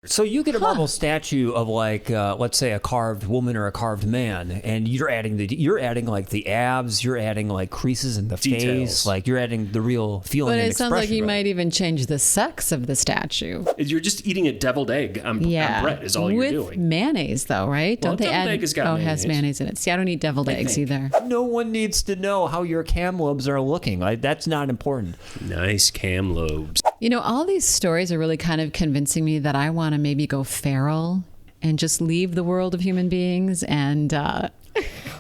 So you get a marble statue of like, let's say a carved woman or a carved man, and you're adding like the abs, you're adding like creases in the face, like you're adding the real feeling and expression. But it sounds like you might even change the sex of the statue. You're just eating a deviled egg on bread is all you're doing. With mayonnaise though, right? Well, Don't they add? Egg has got has mayonnaise in it. See, I don't eat deviled eggs either. No one needs to know how your cam lobes are looking. Like, that's not important. Nice cam lobes. You know, all these stories are really kind of convincing me that I want to maybe go feral and just leave the world of human beings and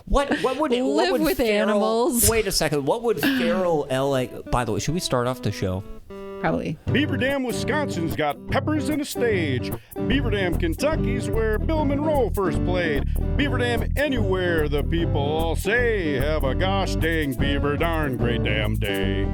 what would live with animals. Wait a second. What would feral LA? By the way, should we start off the show? Probably. Beaver Dam, Wisconsin's got peppers and a stage. Beaver Dam, Kentucky's where Bill Monroe first played. Beaver Dam, anywhere the people all say, have a gosh dang beaver darn great damn day.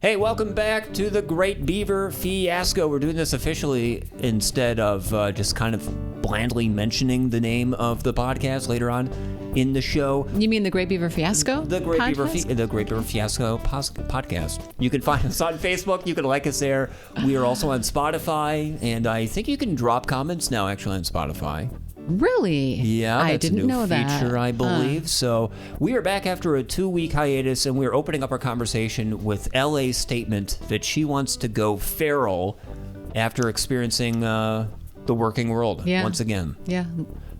Hey, welcome back to the Great Beaver Fiasco. We're doing this officially instead of just kind of blandly mentioning the name of the podcast later on in the show. You mean the Great Beaver Fiasco? The Great Beaver Fiasco podcast. You can find us on Facebook. You can like us there. We are also on Spotify, and I think you can drop comments now actually on Spotify. Really? Yeah, that's I didn't a new know feature, that. I believe. So we are back after a 2-week hiatus, and we're opening up our conversation with LA's statement that she wants to go feral after experiencing the working world once again. Yeah,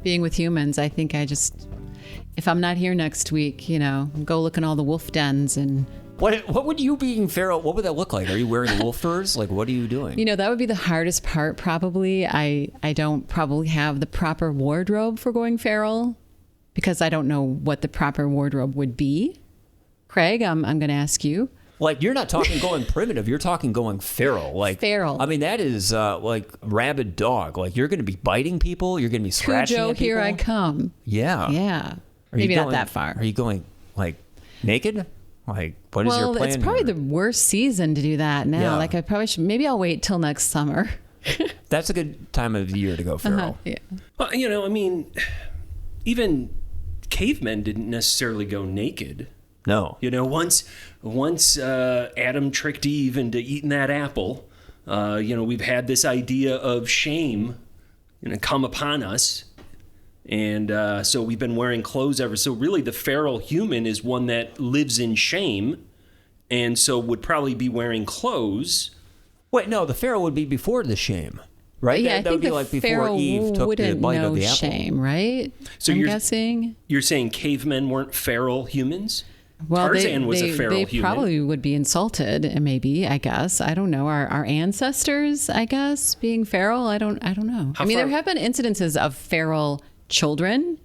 being with humans, I think if I'm not here next week, go look in all the wolf dens and... What would you being feral, what would that look like? Are you wearing wolf furs? Like, what are you doing? That would be the hardest part, probably. I don't probably have the proper wardrobe for going feral because I don't know what the proper wardrobe would be. Craig, I'm going to ask you. Like, you're not talking going primitive. You're talking going feral. Like feral. I mean, that is like rabid dog. Like, you're going to be biting people. You're going to be scratching Cujo, at people. here I come. Yeah. Yeah. Maybe not that far. Are you going, like, naked? Like, what is your plan? Well, it's probably the worst season to do that now. Yeah. Like, I probably should. Maybe I'll wait till next summer. That's a good time of the year to go feral. Yeah. Well, I mean, even cavemen didn't necessarily go naked. No. Once Adam tricked Eve into eating that apple, we've had this idea of shame, come upon us. And so we've been wearing clothes ever. So really the feral human is one that lives in shame and so would probably be wearing clothes. Wait, no, the feral would be before the shame, right? Yeah, that would be like before Eve took the bite of the apple. Shame, right? So I'm guessing. You're saying cavemen weren't feral humans? Well, Tarzan was a feral human. They probably would be insulted, maybe, I guess. I don't know. Our ancestors, I guess, being feral, I don't know. There have been incidences of feral children.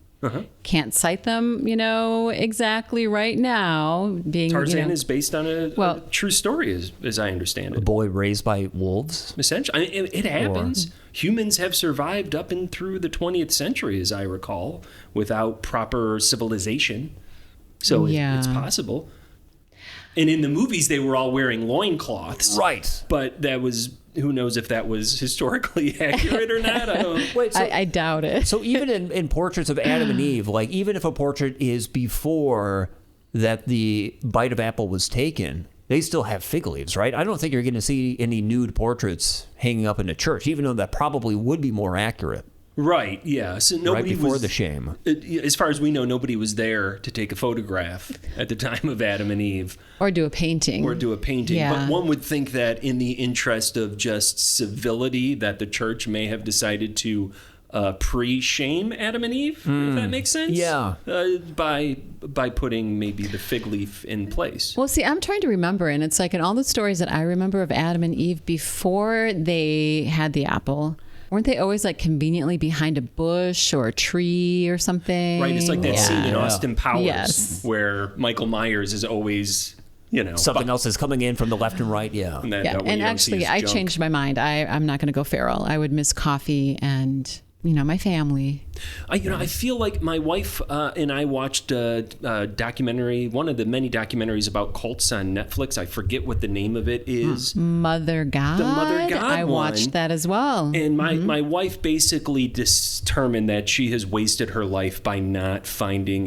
Can't cite them, exactly right now. Tarzan is based on a true story, as I understand it. A boy raised by wolves? Essentially. It happens. Humans have survived up and through the 20th century, as I recall, without proper civilization. So it's possible. And in the movies, they were all wearing loincloths. Right. But that was... Who knows if that was historically accurate or not? I don't. Wait, I doubt it. So even in portraits of Adam and Eve, like even if a portrait is before that the bite of apple was taken, they still have fig leaves, right? I don't think you're going to see any nude portraits hanging up in a church, even though that probably would be more accurate. Right, yeah. So nobody right before the shame. As far as we know, nobody was there to take a photograph at the time of Adam and Eve. Or do a painting. Yeah. But one would think that in the interest of just civility, that the church may have decided to pre-shame Adam and Eve, if that makes sense. Yeah. By putting maybe the fig leaf in place. Well, see, I'm trying to remember, and it's like in all the stories that I remember of Adam and Eve before they had the apple, weren't they always like conveniently behind a bush or a tree or something? Right, it's like that scene in Austin Powers where Michael Myers is always, something else is coming in from the left and right, And actually, I changed my mind. I'm not going to go feral. I would miss coffee and my family. I feel like my wife and I watched a documentary, one of the many documentaries about cults on Netflix. I forget what the name of it is. Mother God. The Mother God I one. watched that as well. And my wife basically determined that she has wasted her life by not finding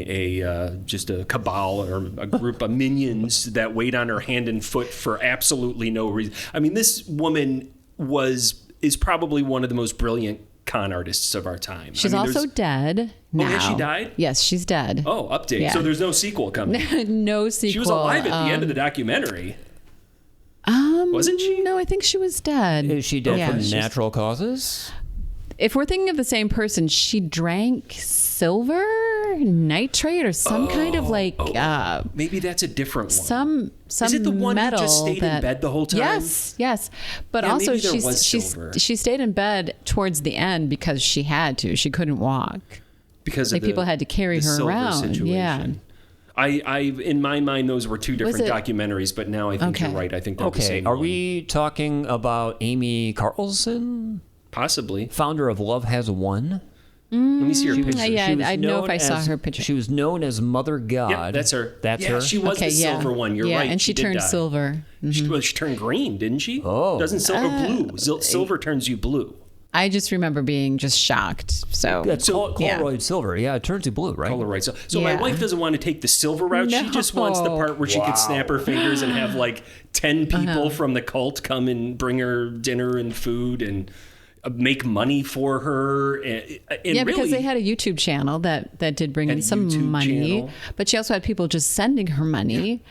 just a cabal or a group of minions that wait on her hand and foot for absolutely no reason. I mean, this woman is probably one of the most brilliant con artists of our time. She's also dead now. Oh, has she died? Yes, she's dead. Oh, update. Yeah. So there's no sequel coming. No sequel. She was alive at the end of the documentary. Wasn't she? No, I think she was dead. Is she dead from natural causes? If we're thinking of the same person, she drank silver nitrate or some kind of maybe that's a different one. Some Is it the one who metal just stayed in bed the whole time? Yes. But Yeah, also maybe there was silver. she stayed in bed towards the end because she had to. She couldn't walk. Because of people had to carry the her silver around. situation. Yeah. I in my mind those were two different it- documentaries, but now I think Okay. you're right. I think they're the Okay, same are one. we talking about Amy Carlson, Possibly. founder of Love Has Won? Let me see her picture. Yeah, She was I'd know if known I saw as- her picture. She was known as Mother God. Yeah, that's her. That's yeah, her. she was the silver one. You're right. and she did turned die. silver. She turned green, didn't she? Oh. Doesn't silver blue? Silver turns you blue. I just remember being just shocked. So That's yeah. Coloroid silver. Yeah, it turns you blue, right? Color right. So my Yeah. wife doesn't want to take the silver route. She just wants the No. part where she could snap her fingers and have like 10 people from the cult come and bring her dinner and food and make money for her. And yeah, because really, they had a YouTube channel that did bring in some YouTube money, channel. but she also had people just sending her money.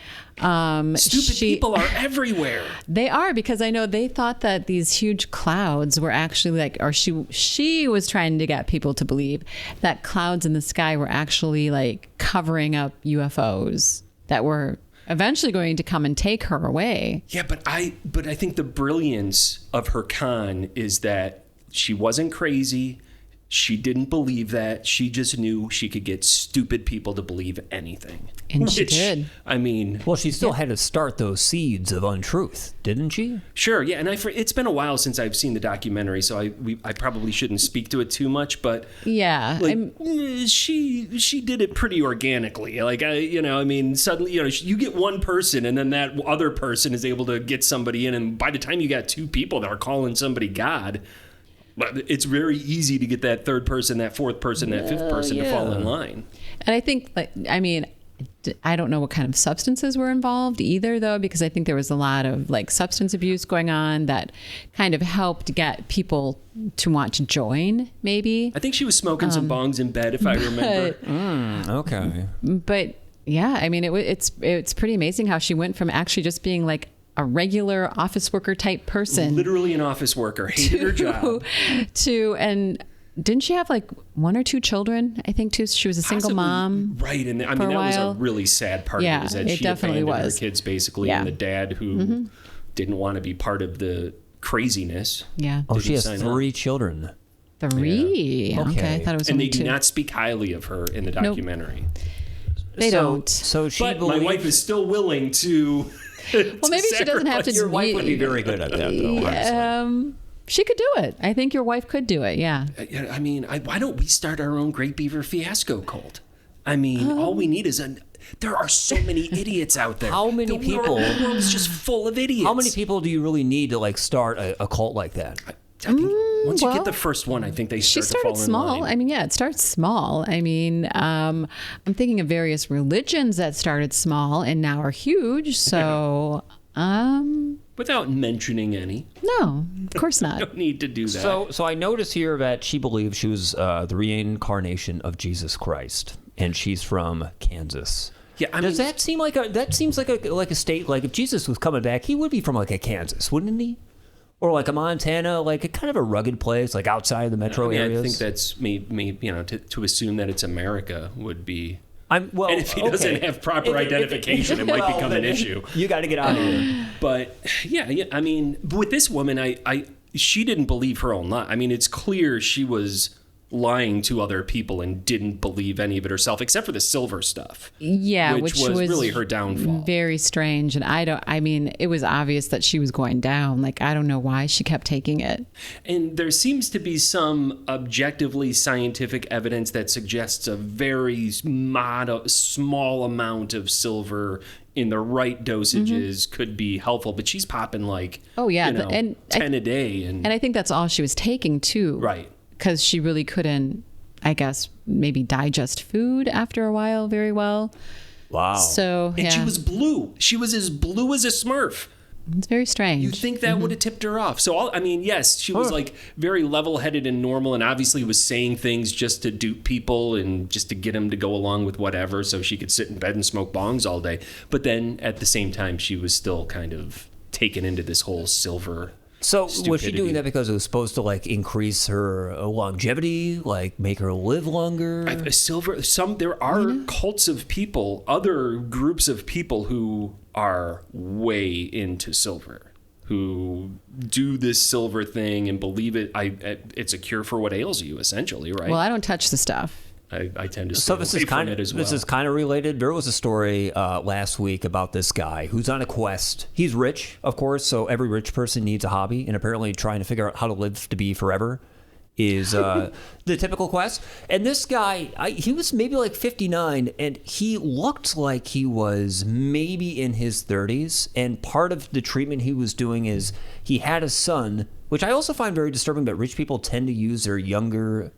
stupid people are everywhere. They are, because I know they thought that these huge clouds were actually she was trying to get people to believe that clouds in the sky were actually like covering up UFOs that were eventually going to come and take her away. Yeah, but I think the brilliance of her con is that she wasn't crazy. She didn't believe that. She just knew she could get stupid people to believe anything. And she did. I mean, Well, she still had to start those seeds of untruth, didn't she? sure, yeah. And it's been a while since I've seen the documentary, so I probably shouldn't speak to it too much. But Yeah. she did it pretty organically. Like suddenly you get one person, and then that other person is able to get somebody in, and by the time you got two people that are calling somebody God. But it's very easy to get that third person, that fourth person, that fifth person to fall in line. And I think, I don't know what kind of substances were involved either, though, because I think there was a lot of substance abuse going on that kind of helped get people to want to join, maybe. I think she was smoking some bongs in bed, if I remember. Okay. But yeah, I mean, it's pretty amazing how she went from actually just being a regular office worker type person. Literally an office worker, hated her job. And didn't she have one or two children? I think too. She was a single Possibly, mom. right? And that while. was a really sad part Yeah, of it. Is that it she definitely abandoned was. her kids basically, Yeah. and the dad who didn't want to be part of the craziness. Yeah. Oh, she has sign 3 children. 3. Yeah. Okay, I Okay. thought it was And only they do 2. not speak highly of her in the documentary. They don't. So she But my wife is still willing to. Well, maybe she doesn't have to. Your wife would be very good at that, though. honestly. She could do it. I think your wife could do it. Yeah. I mean, why don't we start our own Great Beaver Fiasco cult? I mean, all we need is there are so many idiots out there. How many people? The world is just full of idiots. How many people do you really need to start a cult like that? I think once you well, get the first one, I think they She start to fall started in small. line. I mean, yeah, it starts small. I mean, I'm thinking of various religions that started small and now are huge. So, Without mentioning any. no, of course not. Don't need to do that. So I notice here that she believes she was the reincarnation of Jesus Christ, and she's from Kansas. Yeah, I Does mean, that seem like that seems like a state, like if Jesus was coming back, he would be from a Kansas, wouldn't he? Or a Montana, a kind of a rugged place, outside the metro areas. I think that's me to assume that it's America would be. And if he doesn't have proper identification, it might become an issue. You got to get out of here. But yeah, I mean, with this woman, she didn't believe her own lie. I mean, it's clear she was lying to other people and didn't believe any of it herself, except for the silver stuff. Yeah, which was really her downfall. Very strange. And it was obvious that she was going down. Like, I don't know why she kept taking it. And there seems to be some objectively scientific evidence that suggests a very small amount of silver in the right dosages could be helpful. But she's popping like, 10 a day. And I think that's all she was taking, too. Right. Because she really couldn't, I guess, maybe digest food after a while very well. Wow. So, and she was blue. She was as blue as a Smurf. It's very strange. You think that would have tipped her off. So, yes, she was like very level-headed and normal, and obviously was saying things just to dupe people and just to get them to go along with whatever so she could sit in bed and smoke bongs all day. But then at the same time, she was still kind of taken into this whole silver So stupidity. Was she doing that because it was supposed to like increase her longevity, like make her live longer? There are cults of people, other groups of people who are way into silver, who do this silver thing and believe it's a cure for what ails you, essentially, right? Well, I don't touch the stuff. I tend to So this is kind of this is kind of related. There was a story last week about this guy who's on a quest. He's rich, of course, so every rich person needs a hobby, and apparently trying to figure out how to live to be forever is the typical quest. And this guy, he was maybe like 59, and he looked like he was maybe in his 30s. And part of the treatment he was doing is he had a son, which I also find very disturbing. But rich people tend to use their younger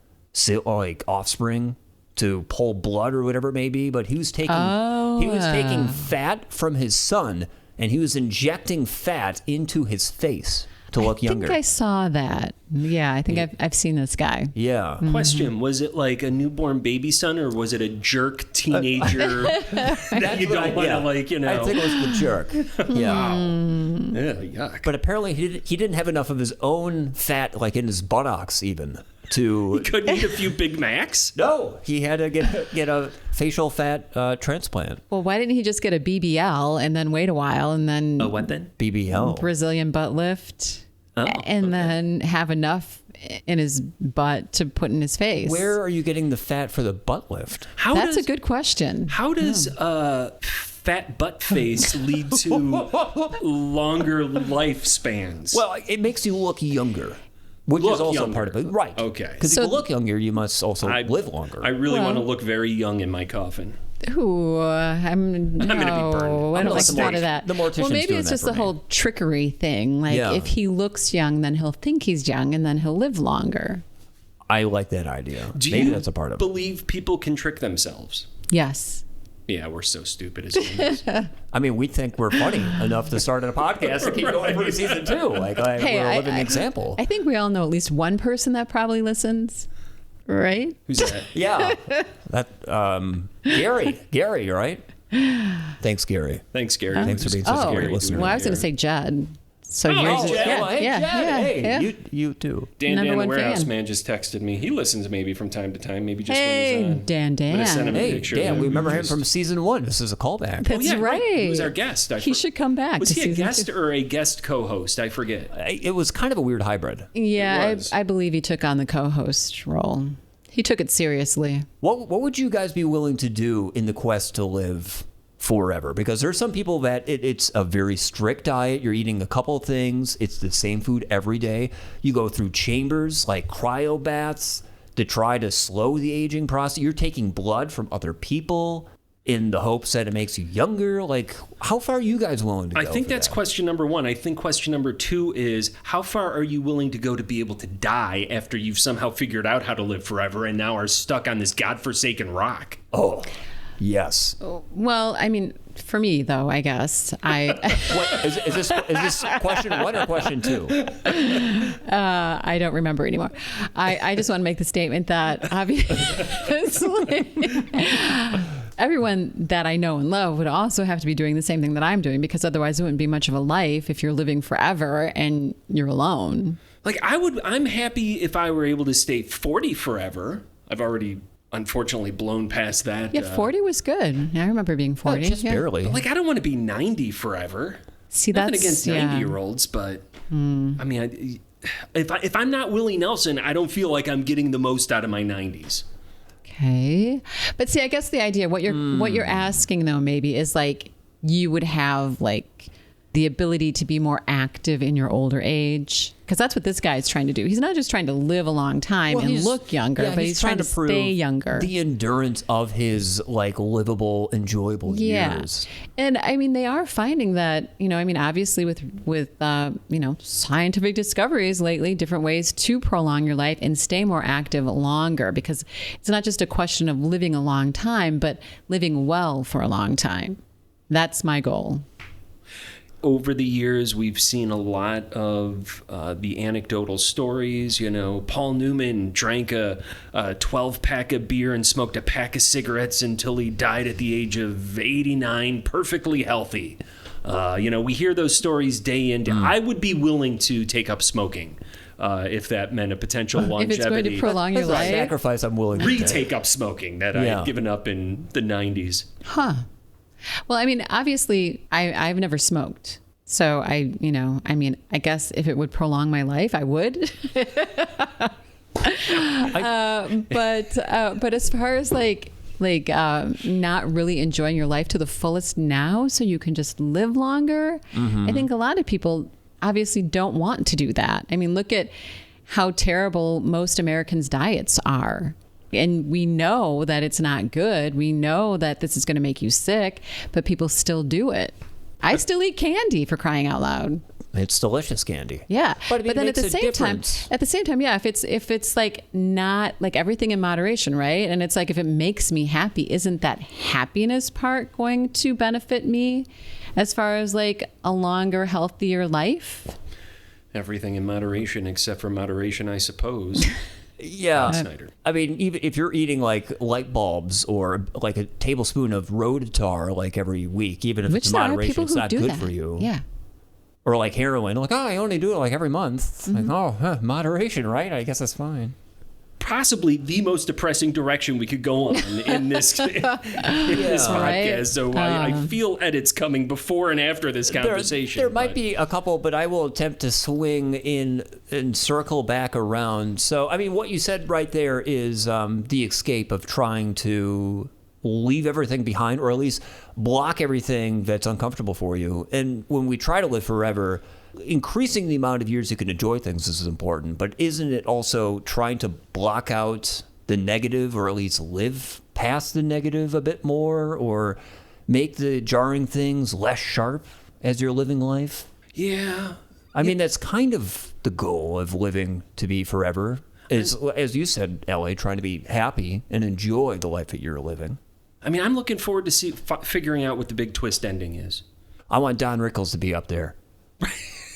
offspring to pull blood or whatever it may be, but he was taking fat from his son and he was injecting fat into his face to look younger. I think I saw that. Yeah, I think I've seen this guy. Yeah. Question, was it like a newborn baby son or was it a jerk teenager that you don't want to I think it was the jerk. Yeah. Yeah, yuck. But apparently he didn't have enough of his own fat like in his buttocks even. He couldn't eat a few Big Macs? No, he had to get a facial fat transplant. Well, why didn't he just get a BBL and then wait a while and then... What then? BBL. Brazilian butt lift. And then have enough in his butt to put in his face. Where are you getting the fat for the butt lift? That's a good question. How does fat butt face lead to longer lifespans? Well, it makes you look younger. Which is also younger. Part of it. Right. Okay. Because if you look younger, you must also live longer. I really want to look very young in my coffin. Ooh, I'm gonna be burned. I don't like the thought of that. The mortician's well, maybe doing it's that just for the me. whole trickery thing. Like, if he looks young, then he'll think he's young, and then he'll live longer. I like that idea. Do Maybe you that's a part of it. believe people can trick themselves? Yes. Yeah, we're so stupid as humans. I mean, we think we're funny enough to start a podcast and keep going for season 2. Like, we're a living example. I think we all know at least one person that probably listens, right? Who's that? Yeah. Gary, right? Thanks, Gary. Thanks, Gary. Thanks for being such a great listener. Well, I was going to say Judd. So Jed. Hey, you too. Dan Number the one Warehouse fan. Man just texted me. He listens maybe from time to time, maybe just when he's on. Dan. I'm gonna send him a Hey, picture. Dan, we remember him from season 1. This is a callback. That's right. He was our guest. He should come back. Was to he a season guest 2. or a guest co-host? I forget. It was kind of a weird hybrid. Yeah, It was. I believe he took on the co-host role. He took it seriously. What would you guys be willing to do in the quest to live forever? Because there's some people that it's a very strict diet. You're eating a couple of things. It's the same food every day. You go through chambers like cryo baths to try to slow the aging process. You're taking blood from other people in the hopes that it makes you younger. Like, how far are you guys willing to go? I think that's question number 1. I think question number 2 is how far are you willing to go to be able to die after you've somehow figured out how to live forever and now are stuck on this godforsaken rock? Oh, yes. Well, I mean, for me though, I guess What, is this question 1 or question 2? I don't remember anymore. I just want to make the statement that obviously everyone that I know and love would also have to be doing the same thing that I'm doing, because otherwise it wouldn't be much of a life if you're living forever and you're alone. Like I'm happy if I were able to stay 40 forever. I've already unfortunately blown past that. Yeah, 40 was good. I remember being 40. Just barely. Like I don't want to be 90 forever. See, Nothing that's against 90-year-olds, but I mean, if I'm not Willie Nelson, I don't feel like I'm getting the most out of my 90s. Okay. But see, I guess the idea, what you're asking though, maybe is like you would have like the ability to be more active in your older age. Because that's what this guy is trying to do. He's not just trying to live a long time and look younger, but he's trying to stay younger. The endurance of his like livable, enjoyable years. And I mean, they are finding that, obviously with scientific discoveries lately, different ways to prolong your life and stay more active longer, because it's not just a question of living a long time, but living well for a long time. That's my goal. Over the years, we've seen a lot of the anecdotal stories. Paul Newman drank a 12-pack of beer and smoked a pack of cigarettes until he died at the age of 89, perfectly healthy. We hear those stories day in, day out. I would be willing to take up smoking if that meant a potential longevity. If it's going to prolong your life. Sacrifice I'm willing to retake up smoking that I had given up in the 90s. Huh. Well, I mean, obviously, I've never smoked. So I guess if it would prolong my life, I would. But as far as like not really enjoying your life to the fullest now, so you can just live longer, I think a lot of people obviously don't want to do that. I mean, look at how terrible most Americans' diets are. And we know that it's not good. We know that this is going to make you sick, but people still do it. I still eat candy, for crying out loud. It's delicious candy. Yeah. But then at the same time, yeah, if it's like not like everything in moderation, right? And it's like, if it makes me happy, isn't that happiness part going to benefit me as far as like a longer, healthier life? Everything in moderation, except for moderation, I suppose. Yeah. I mean, even if you're eating like light bulbs or like a tablespoon of road tar like every week, even if it's moderation, it's not good for you. Yeah. Or like heroin, like, I only do it like every month. Like, moderation, right? I guess that's fine. Possibly the most depressing direction we could go on in this podcast. Right? So I feel edits coming before and after this conversation. There might be a couple, but I will attempt to swing in and circle back around. So, I mean, what you said right there is the escape of trying to leave everything behind, or at least block everything that's uncomfortable for you. And when we try to live forever, increasing the amount of years you can enjoy things is important, but isn't it also trying to block out the negative, or at least live past the negative a bit more, or make the jarring things less sharp as you're living life? Yeah. I mean, that's kind of the goal of living to be forever, is, as you said, Ellie, trying to be happy and enjoy the life that you're living. I mean, I'm looking forward to figuring out what the big twist ending is. I want Don Rickles to be up there.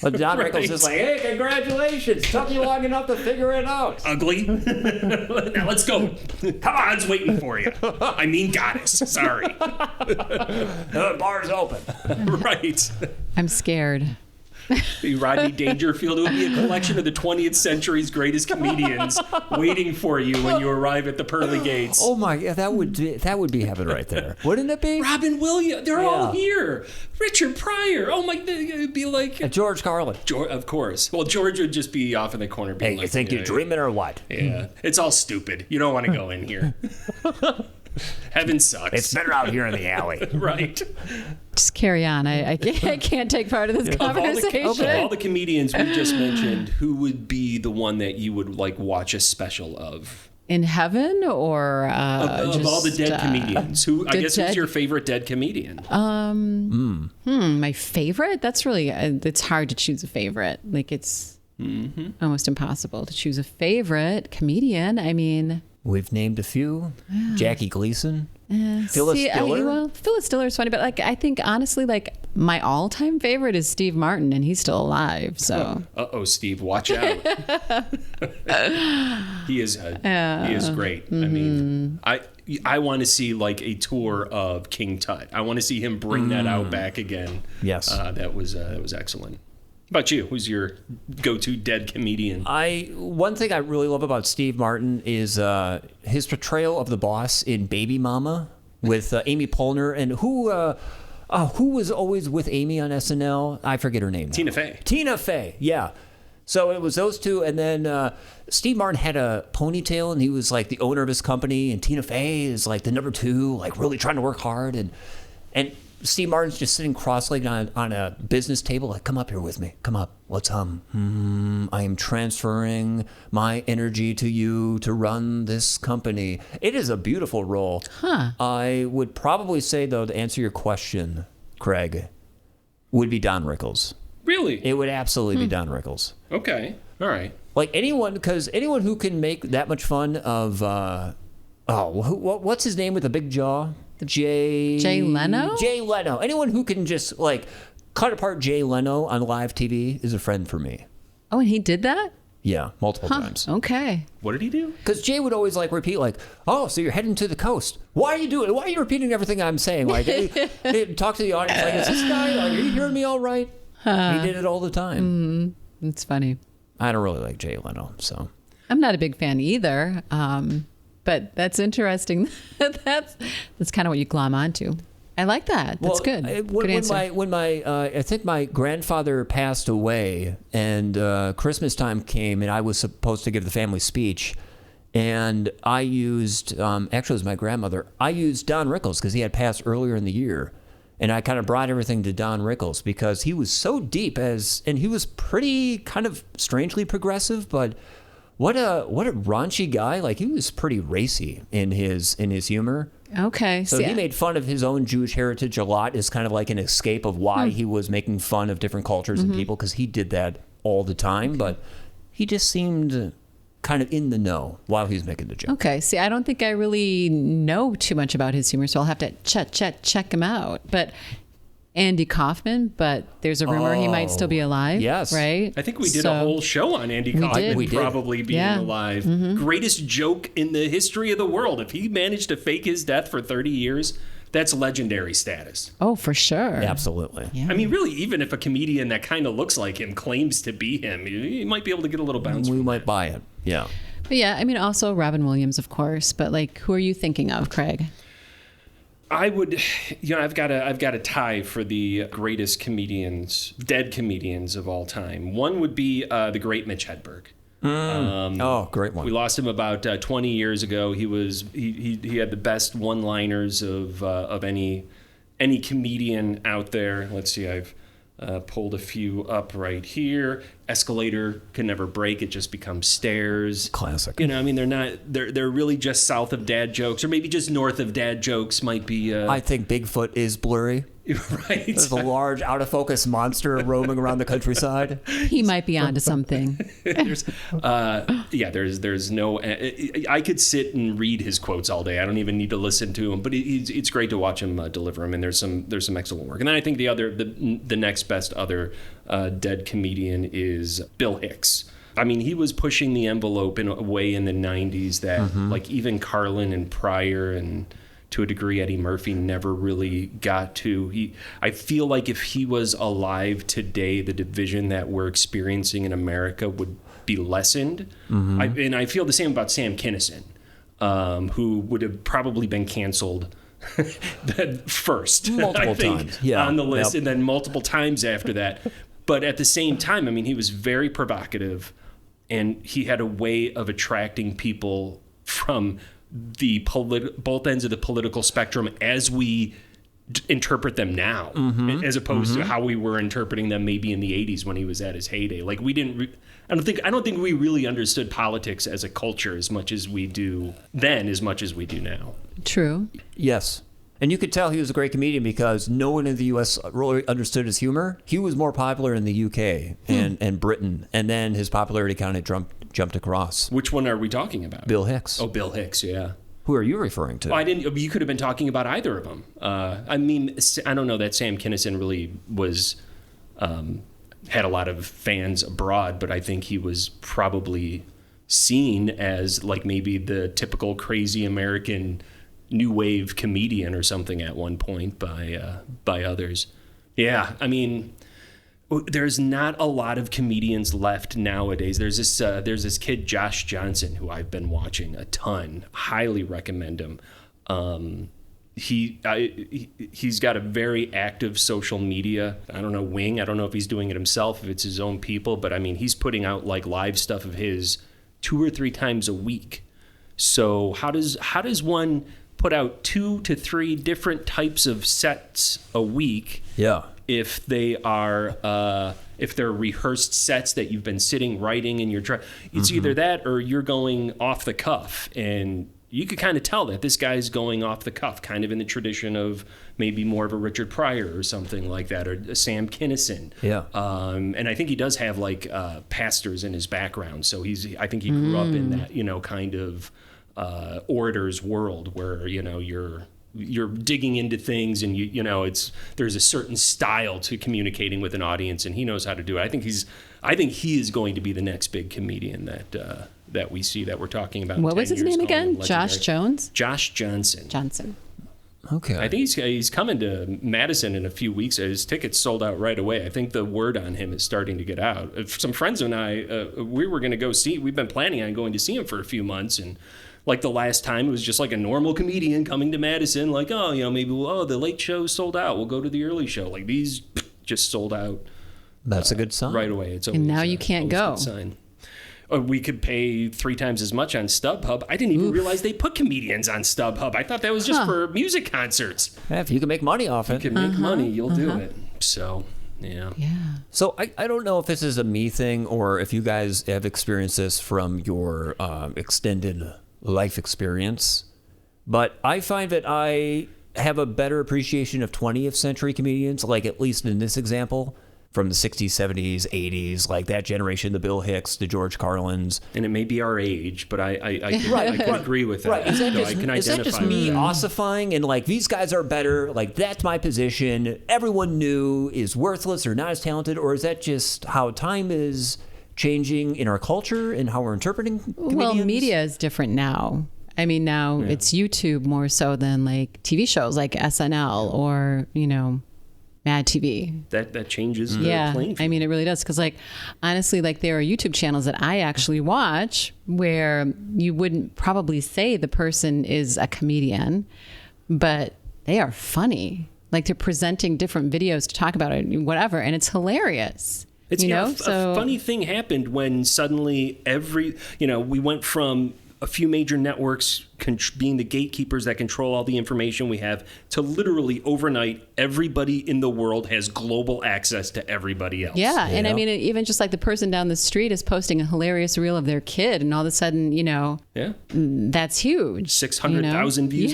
But Don Rickles is like, hey, congratulations. Took you long enough to figure it out. Ugly. Now let's go. God's waiting for you. I mean, goddess. Sorry. The bar's open. Right. I'm scared. Rodney Dangerfield. It would be a collection of the 20th century's greatest comedians waiting for you when you arrive at the pearly gates. Oh my, yeah, that would be heaven right there. Wouldn't it be? Robin Williams. They're all here. Richard Pryor. Oh my, it'd be like George Carlin. Of course. Well, George would just be off in the corner being hey, you think you're dreaming or what? Yeah. It's all stupid. You don't want to go in here. Heaven sucks. It's better out here in the alley. Right. Just carry on. I can't take part of this conversation. Of all the comedians we just mentioned, who would be the one that you would like watch a special of? In heaven, or of all the dead comedians? Who I guess who's your favorite dead comedian? My favorite? That's really it's hard to choose a favorite. Like it's almost impossible to choose a favorite comedian. I mean, we've named a few. Jackie Gleason. Phyllis Diller. Phyllis Diller is funny, but like I think honestly, like my all-time favorite is Steve Martin, and he's still alive. So, Steve, watch out. He is great. I mean, I want to see like a tour of King Tut. I want to see him bring that out back again. Yes, that was excellent. How about you? Who's your go-to dead comedian? One thing I really love about Steve Martin is his portrayal of the boss in Baby Mama with Amy Poehler, and who was always with Amy on SNL? I forget her name now. Tina Fey. Tina Fey, yeah. So it was those two, and then Steve Martin had a ponytail, and he was like the owner of his company, and Tina Fey is like the number 2, like really trying to work hard, and Steve Martin's just sitting cross-legged on a business table, like, come up here with me, come up, let's hum. I am transferring my energy to you to run this company. It is a beautiful role. I would probably say, though, to answer your question, Craig, would be Don Rickles. Really? It would absolutely be Don Rickles. Okay. All right. Like anyone who can make that much fun of, what's his name with the big jaw? Jay Leno? Jay Leno. Anyone who can just like cut apart Jay Leno on live TV is a friend for me. Oh, and he did that? Yeah, multiple times. Okay. What did he do? Because Jay would always like repeat like, "Oh, so you're heading to the coast? Why are you doing it? Why are you repeating everything I'm saying?" Like, he'd talk to the audience like, "Is this guy? Like, are you hearing me all right?" He did it all the time. It's funny. I don't really like Jay Leno, so I'm not a big fan either. But that's interesting. that's kind of what you glom onto. I like that. That's good. Good answer. I think my grandfather passed away, and Christmas time came, and I was supposed to give the family speech, and I used actually it was my grandmother. I used Don Rickles because he had passed earlier in the year, and I kind of brought everything to Don Rickles because he was so deep and he was pretty kind of strangely progressive, but. What a raunchy guy! Like he was pretty racy in his humor. Okay, so he made fun of his own Jewish heritage a lot as kind of like an escape of why he was making fun of different cultures and people because he did that all the time. Okay. But he just seemed kind of in the know while he was making the joke. Okay, see, I don't think I really know too much about his humor, so I'll have to check him out. But. Andy Kaufman, but there's a rumor he might still be alive. Yes. Right? I think we did a whole show on Andy Kaufman probably being alive. Greatest joke in the history of the world. If he managed to fake his death for 30 years, that's legendary status. Oh, for sure. Absolutely. Yeah. I mean, really, even if a comedian that kind of looks like him claims to be him, he might be able to get a little bounce. We might buy it. Yeah. But yeah, I mean, also Robin Williams, of course. But like, who are you thinking of, Craig? I would, I've got a tie for the greatest dead comedians of all time. One would be the great Mitch Hedberg. Great one. We lost him about 20 years ago. He had the best one-liners of any comedian out there. Let's see, I've pulled a few up right here. Escalator can never break; it just becomes stairs. Classic. I mean, they're really just south of dad jokes, or maybe just north of dad jokes might be. I think Bigfoot is blurry. Right. There's a large, out of focus monster roaming around the countryside. He might be onto something. There's no. I could sit and read his quotes all day. I don't even need to listen to him. But it's great to watch him deliver them, and there's some excellent work. And then I think the next best other dead comedian is Bill Hicks. I mean, he was pushing the envelope in a way in the 90s that like even Carlin and Pryor and to a degree Eddie Murphy never really got to. I feel like if he was alive today, the division that we're experiencing in America would be lessened. And I feel the same about Sam Kinison, who would have probably been canceled first, multiple times on the list, and then multiple times after that. But at the same time, I mean, he was very provocative, and he had a way of attracting people from the both ends of the political spectrum as we interpret them now, as opposed to how we were interpreting them maybe in the 80s when he was at his heyday. Like we didn't. I don't think we really understood politics as a culture as much as we do then, as much as we do now. True. Yes. And you could tell he was a great comedian because no one in the U.S. really understood his humor. He was more popular in the U.K. and Britain, and then his popularity kind of jumped across. Which one are we talking about? Bill Hicks. Oh, Bill Hicks, yeah. Who are you referring to? Well, you could have been talking about either of them. I mean, I don't know that Sam Kinison really was had a lot of fans abroad, but I think he was probably seen as like maybe the typical crazy American new wave comedian or something at one point by others. Yeah, I mean, there's not a lot of comedians left nowadays. There's this kid Josh Johnson who I've been watching a ton. Highly recommend him. he's got a very active social media. I don't know, wing. I don't know if he's doing it himself, if it's his own people, but I mean, he's putting out like live stuff of his 2 or 3 times a week. So how does one put out 2 to 3 different types of sets a week? Yeah. If they are if they're rehearsed sets that you've been sitting writing and you're trying, it's either that or you're going off the cuff, and you could kind of tell that this guy's going off the cuff, kind of in the tradition of maybe more of a Richard Pryor or something like that, or a Sam Kinison. Yeah. And I think he does have like pastors in his background, so I think he grew up in that, kind of orator's world where you're digging into things, and there's a certain style to communicating with an audience, and he knows how to do it. I think he is going to be the next big comedian that we see, that we're talking about. What was his name again? Josh Jones? Josh Johnson. Okay. I think he's coming to Madison in a few weeks. His tickets sold out right away. I think the word on him is starting to get out. Some friends and I, we were going to go see. We've been planning on going to see him for a few months, and like the last time, it was just like a normal comedian coming to Madison, like, maybe the late show sold out, we'll go to the early show. Like, these just sold out. That's a good sign. Right away. It's always, and now you can't go. A good sign. We could pay 3 times as much on StubHub. I didn't even realize they put comedians on StubHub. I thought that was just for music concerts. Yeah, if you can make money off it. If you can make money, you'll do it. So, yeah. So I don't know if this is a me thing or if you guys have experienced this from your extended life experience, but I find that I have a better appreciation of 20th century comedians, like at least in this example, from the 60s, 70s, 80s, like that generation, the Bill Hicks, the George Carlins. And it may be our age, but I can agree with that. Right. Is that just me ossifying and like, these guys are better, like that's my position, everyone new is worthless or not as talented, or is that just how time is changing in our culture and how we're interpreting comedians? Well, media is different now. I mean, now it's YouTube more so than like TV shows like SNL or, Mad TV. That changes the playing field. I mean, it really does. Because, like, honestly, like, there are YouTube channels that I actually watch where you wouldn't probably say the person is a comedian, but they are funny. Like, they're presenting different videos to talk about it, whatever, and it's hilarious. It's, a funny thing happened when suddenly we went from a few major networks being the gatekeepers that control all the information we have to literally overnight, everybody in the world has global access to everybody else. Yeah. And I mean, even just like the person down the street is posting a hilarious reel of their kid, and all of a sudden, that's huge. 600,000 views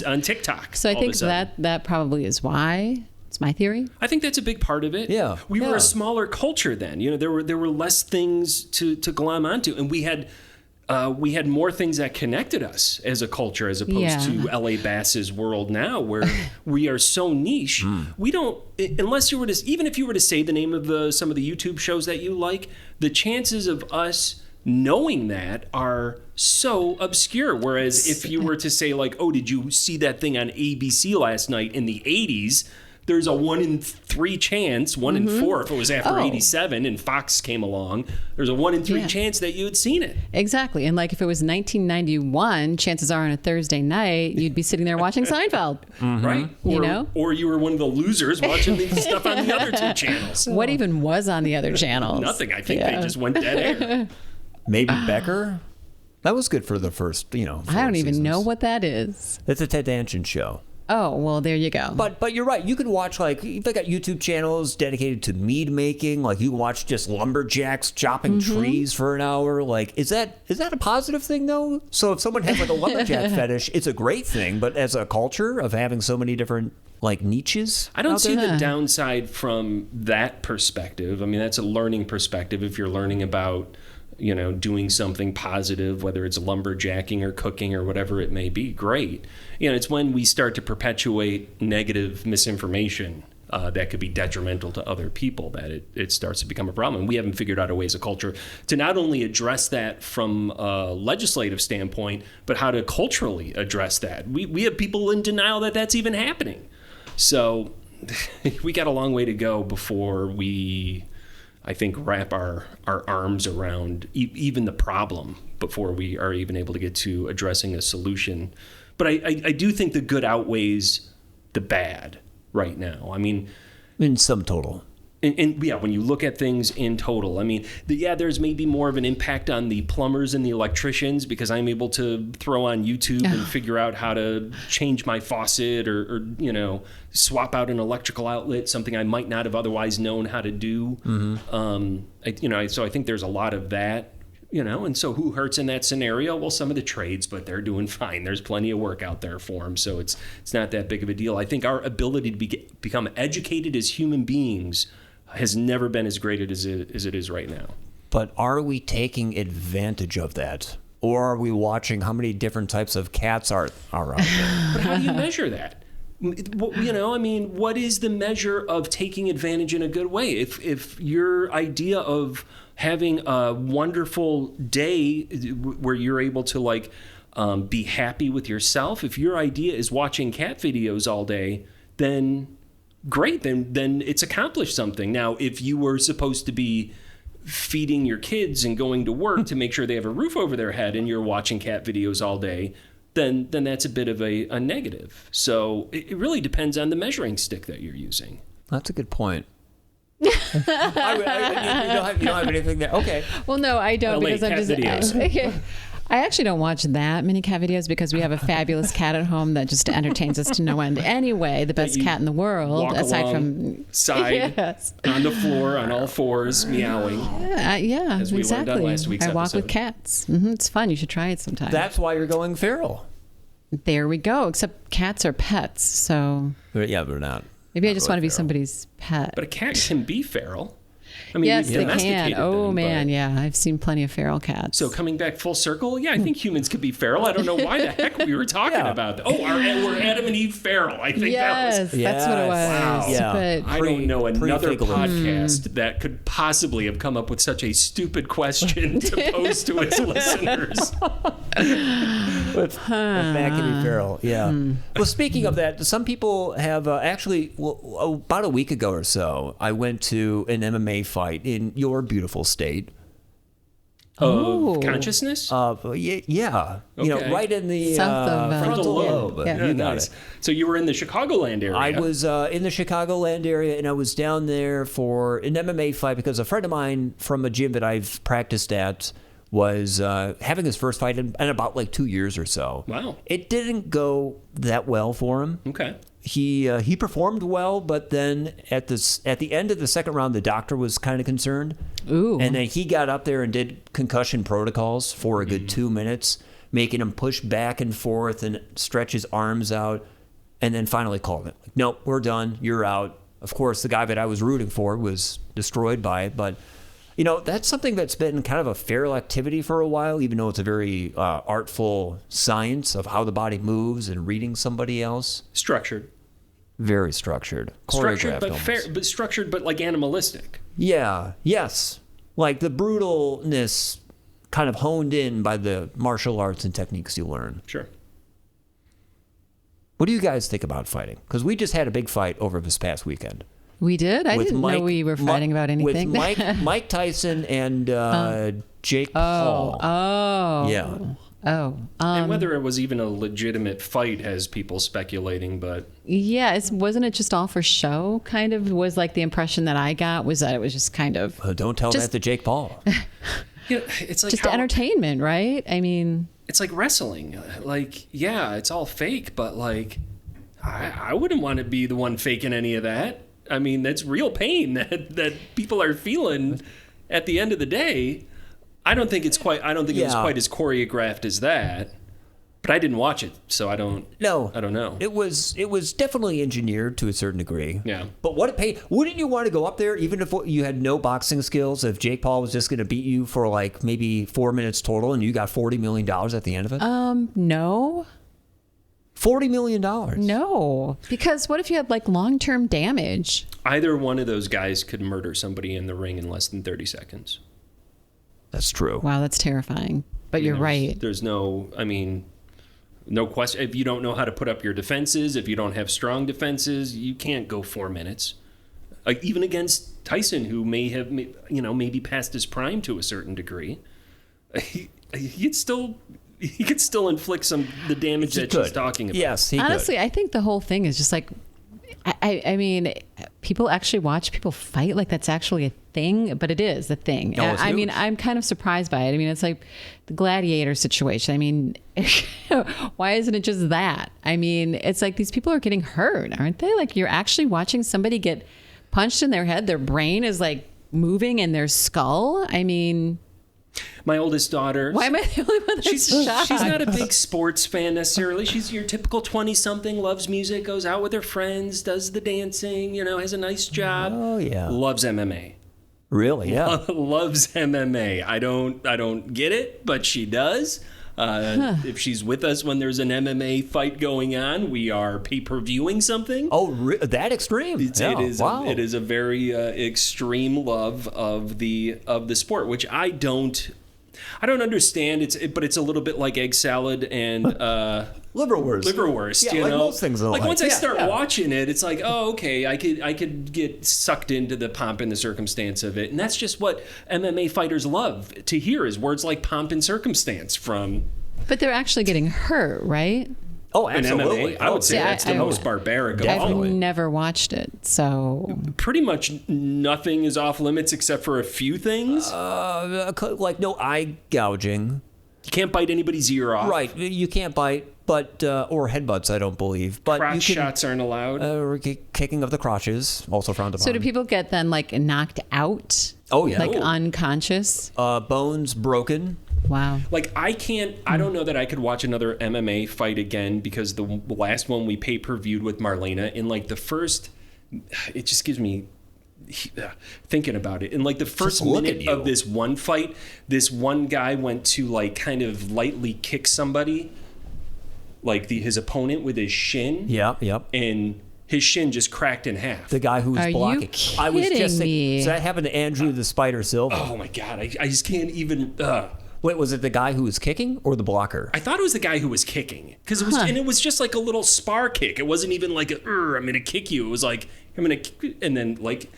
on TikTok. So I think that probably is why. It's my theory. I think that's a big part of it. Yeah. We were a smaller culture then. There were less things to glom onto, and we had more things that connected us as a culture, as opposed to L.A. Bass's world now, where we are so niche. We don't, unless you were to, even if you were to say the name of some of the YouTube shows that you like, the chances of us knowing that are so obscure. Whereas if you were to say like, oh, did you see that thing on ABC last night in the 80s? There's a 1 in 3 chance, 1 in 4 if it was after 87 and Fox came along, there's a 1 in 3 chance that you had seen it. Exactly. And like if it was 1991, chances are on a Thursday night, you'd be sitting there watching Seinfeld. Right. Or you were one of the losers watching the stuff on the other 2 channels. What even was on the other channels? Nothing. I think they just went dead air. Maybe Becker? That was good for the first, I don't even know what that is. It's a Ted Danson show. Oh, well, there you go. But you're right. You can watch, like, they got YouTube channels dedicated to mead making. Like, you can watch just lumberjacks chopping trees for an hour. Like, is that a positive thing, though? So if someone has, like, a lumberjack fetish, it's a great thing. But as a culture of having so many different, like, niches, I don't see the downside from that perspective. I mean, that's a learning perspective if you're learning about, doing something positive, whether it's lumberjacking or cooking or whatever it may be. Great. It's when we start to perpetuate negative misinformation that could be detrimental to other people that it starts to become a problem. And we haven't figured out a way as a culture to not only address that from a legislative standpoint, but how to culturally address that. We have people in denial that that's even happening. So we got a long way to go before we, I think, wrap our arms around even the problem before we are even able to get to addressing a solution But I do think the good outweighs the bad right now. I mean, in sum total. And yeah, when you look at things in total, I mean, there's maybe more of an impact on the plumbers and the electricians because I'm able to throw on YouTube and figure out how to change my faucet or swap out an electrical outlet, something I might not have otherwise known how to do. So I think there's a lot of that, and so who hurts in that scenario? Well, some of the trades, but they're doing fine. There's plenty of work out there for them, so it's not that big of a deal. I think our ability to become educated as human beings has never been as great as it is right now. But are we taking advantage of that? Or are we watching how many different types of cats are out there? But how do you measure that? What is the measure of taking advantage in a good way? If your idea of having a wonderful day where you're able to be happy with yourself, if your idea is watching cat videos all day, then great, then it's accomplished something. Now, if you were supposed to be feeding your kids and going to work to make sure they have a roof over their head and you're watching cat videos all day, then that's a bit of a negative. So it really depends on the measuring stick that you're using. That's a good point. You don't have anything there? Okay. Well, no, I don't because I'm just... videos. I actually don't watch that many cat videos because we have a fabulous cat at home that just entertains us to no end. Anyway, the best cat in the world, aside from side on the floor on all fours, meowing. Yeah, as we exactly. learned on last week's I walk episode. with cats. It's fun. You should try it sometime. That's why you're going feral. There we go. Except cats are pets, so Yeah, they're not. maybe I just want to be somebody's pet. But a cat can be feral. I mean, Yes, we've they can. domesticated Oh, them, man, but- yeah. I've seen plenty of feral cats. So coming back full circle, yeah, I think humans could be feral. I don't know why the heck we were talking about that. Oh, we're Adam and Eve feral. I think yes, that was... that's what it was. Wow. Yeah. But I don't know another Pre-Figlet. podcast that could possibly have come up with such a stupid question to pose to its listeners. With back to be feral, yeah. Well, speaking of that, some people have about a week ago or so, I went to an MMA fight in your beautiful state. Oh. Of consciousness? Yeah. Okay. Right in the South of, frontal lobe. yeah. You got nice. it. So you were in the Chicagoland area. I was in the Chicagoland area, and I was down there for an MMA fight because a friend of mine from a gym that I've practiced at was having his first fight in about 2 years or so. Wow. It didn't go that well for him. Okay. He performed well, but then at the end of the second round, the doctor was kind of concerned. Ooh. And then he got up there and did concussion protocols for a good 2 minutes, making him push back and forth and stretch his arms out, and then finally called it. Nope, we're done. You're out. Of course, the guy that I was rooting for was destroyed by it, but that's something that's been kind of a feral activity for a while, even though it's a very artful science of how the body moves and reading somebody else. Structured. Very structured. Structured, Choreographed but almost. structured, but animalistic. Yeah, yes. Like the brutalness kind of honed in by the martial arts and techniques you learn. Sure. What do you guys think about fighting? Because we just had a big fight over this past weekend. We did? I didn't know we were fighting about anything. With Mike Tyson and Jake Paul. Oh. Yeah. Oh. And whether it was even a legitimate fight has people speculating, but... Yeah, wasn't it just all for show, kind of? Was the impression that I got was that it was just kind of... Don't tell that to Jake Paul. It's like just entertainment, right? I mean... It's like wrestling. Yeah, it's all fake, but I wouldn't want to be the one faking any of that. I mean, that's real pain that people are feeling at the end of the day. I don't think it was quite as choreographed as that. But I didn't watch it, so I don't know. It was definitely engineered to a certain degree. Yeah. But what a pain. Wouldn't you want to go up there even if you had no boxing skills, if Jake Paul was just going to beat you for maybe 4 minutes total and you got $40 million at the end of it? No. $40 million. No. Because what if you had long-term damage? Either one of those guys could murder somebody in the ring in less than 30 seconds. That's true. Wow, that's terrifying. But you're right. There's no question. If you don't know how to put up your defenses, if you don't have strong defenses, you can't go 4 minutes. Even against Tyson, who may have, maybe past his prime to a certain degree, he'd still he could still inflict the damage that she's talking about. Yes, he Honestly, could. I think the whole thing is just like, I mean, people actually watch people fight like that's actually a thing, but it is a thing. No, it's I mean, huge. I'm kind of surprised by it. I mean, it's like the gladiator situation. I mean, why isn't it just that? I mean, it's like these people are getting hurt, aren't they? Like you're actually watching somebody get punched in their head. Their brain is like moving in their skull. I mean... My oldest daughter. Why am I the only one that's shocked? She's not a big sports fan necessarily. She's your typical 20-something, loves music, goes out with her friends, does the dancing, has a nice job. Oh, yeah. Loves MMA. Really, yeah. Loves MMA. I don't get it, but she does. If she's with us when there's an MMA fight going on, we are pay-per-viewing something. Oh, that extreme? It is. Wow. It is a very extreme love of the sport, which I don't understand. But it's a little bit like egg salad and liverwurst. Liverwurst, Yeah, like most things in like life. once I Yeah, start yeah. watching it, it's like, oh, okay, I could get sucked into the pomp and the circumstance of it, and that's just what MMA fighters love to hear is words like pomp and circumstance from. But they're actually getting hurt, right? Oh, In absolutely. MMA, I would say that's the most barbaric of all. I've never watched it, so... Pretty much nothing is off limits except for a few things. Like no eye gouging. You can't bite anybody's ear off. Right. You can't bite, but or headbutts, I don't believe. But Crotch you can, shots aren't allowed. or kicking of the crotches, also frowned upon. So do people get then like knocked out? Oh, yeah. Like Oh. unconscious? Bones broken. Wow. Like I don't know that I could watch another MMA fight again because the last one we pay-per-viewed with Marlena in like the first, it just gives me thinking about it. In like the first minute of this one fight, this one guy went to like kind of lightly kick somebody, like his opponent with his shin. Yep. And his shin just cracked in half. The guy who was Are blocking. you I was just kidding saying, me? so that happened to Andrew the Spider Silva. Oh my God, I just can't even. Wait, was it the guy who was kicking or the blocker? I thought it was the guy who was kicking because it was, and it was just like a little spar kick. It wasn't even like I'm gonna kick you. It was like I'm gonna, and then like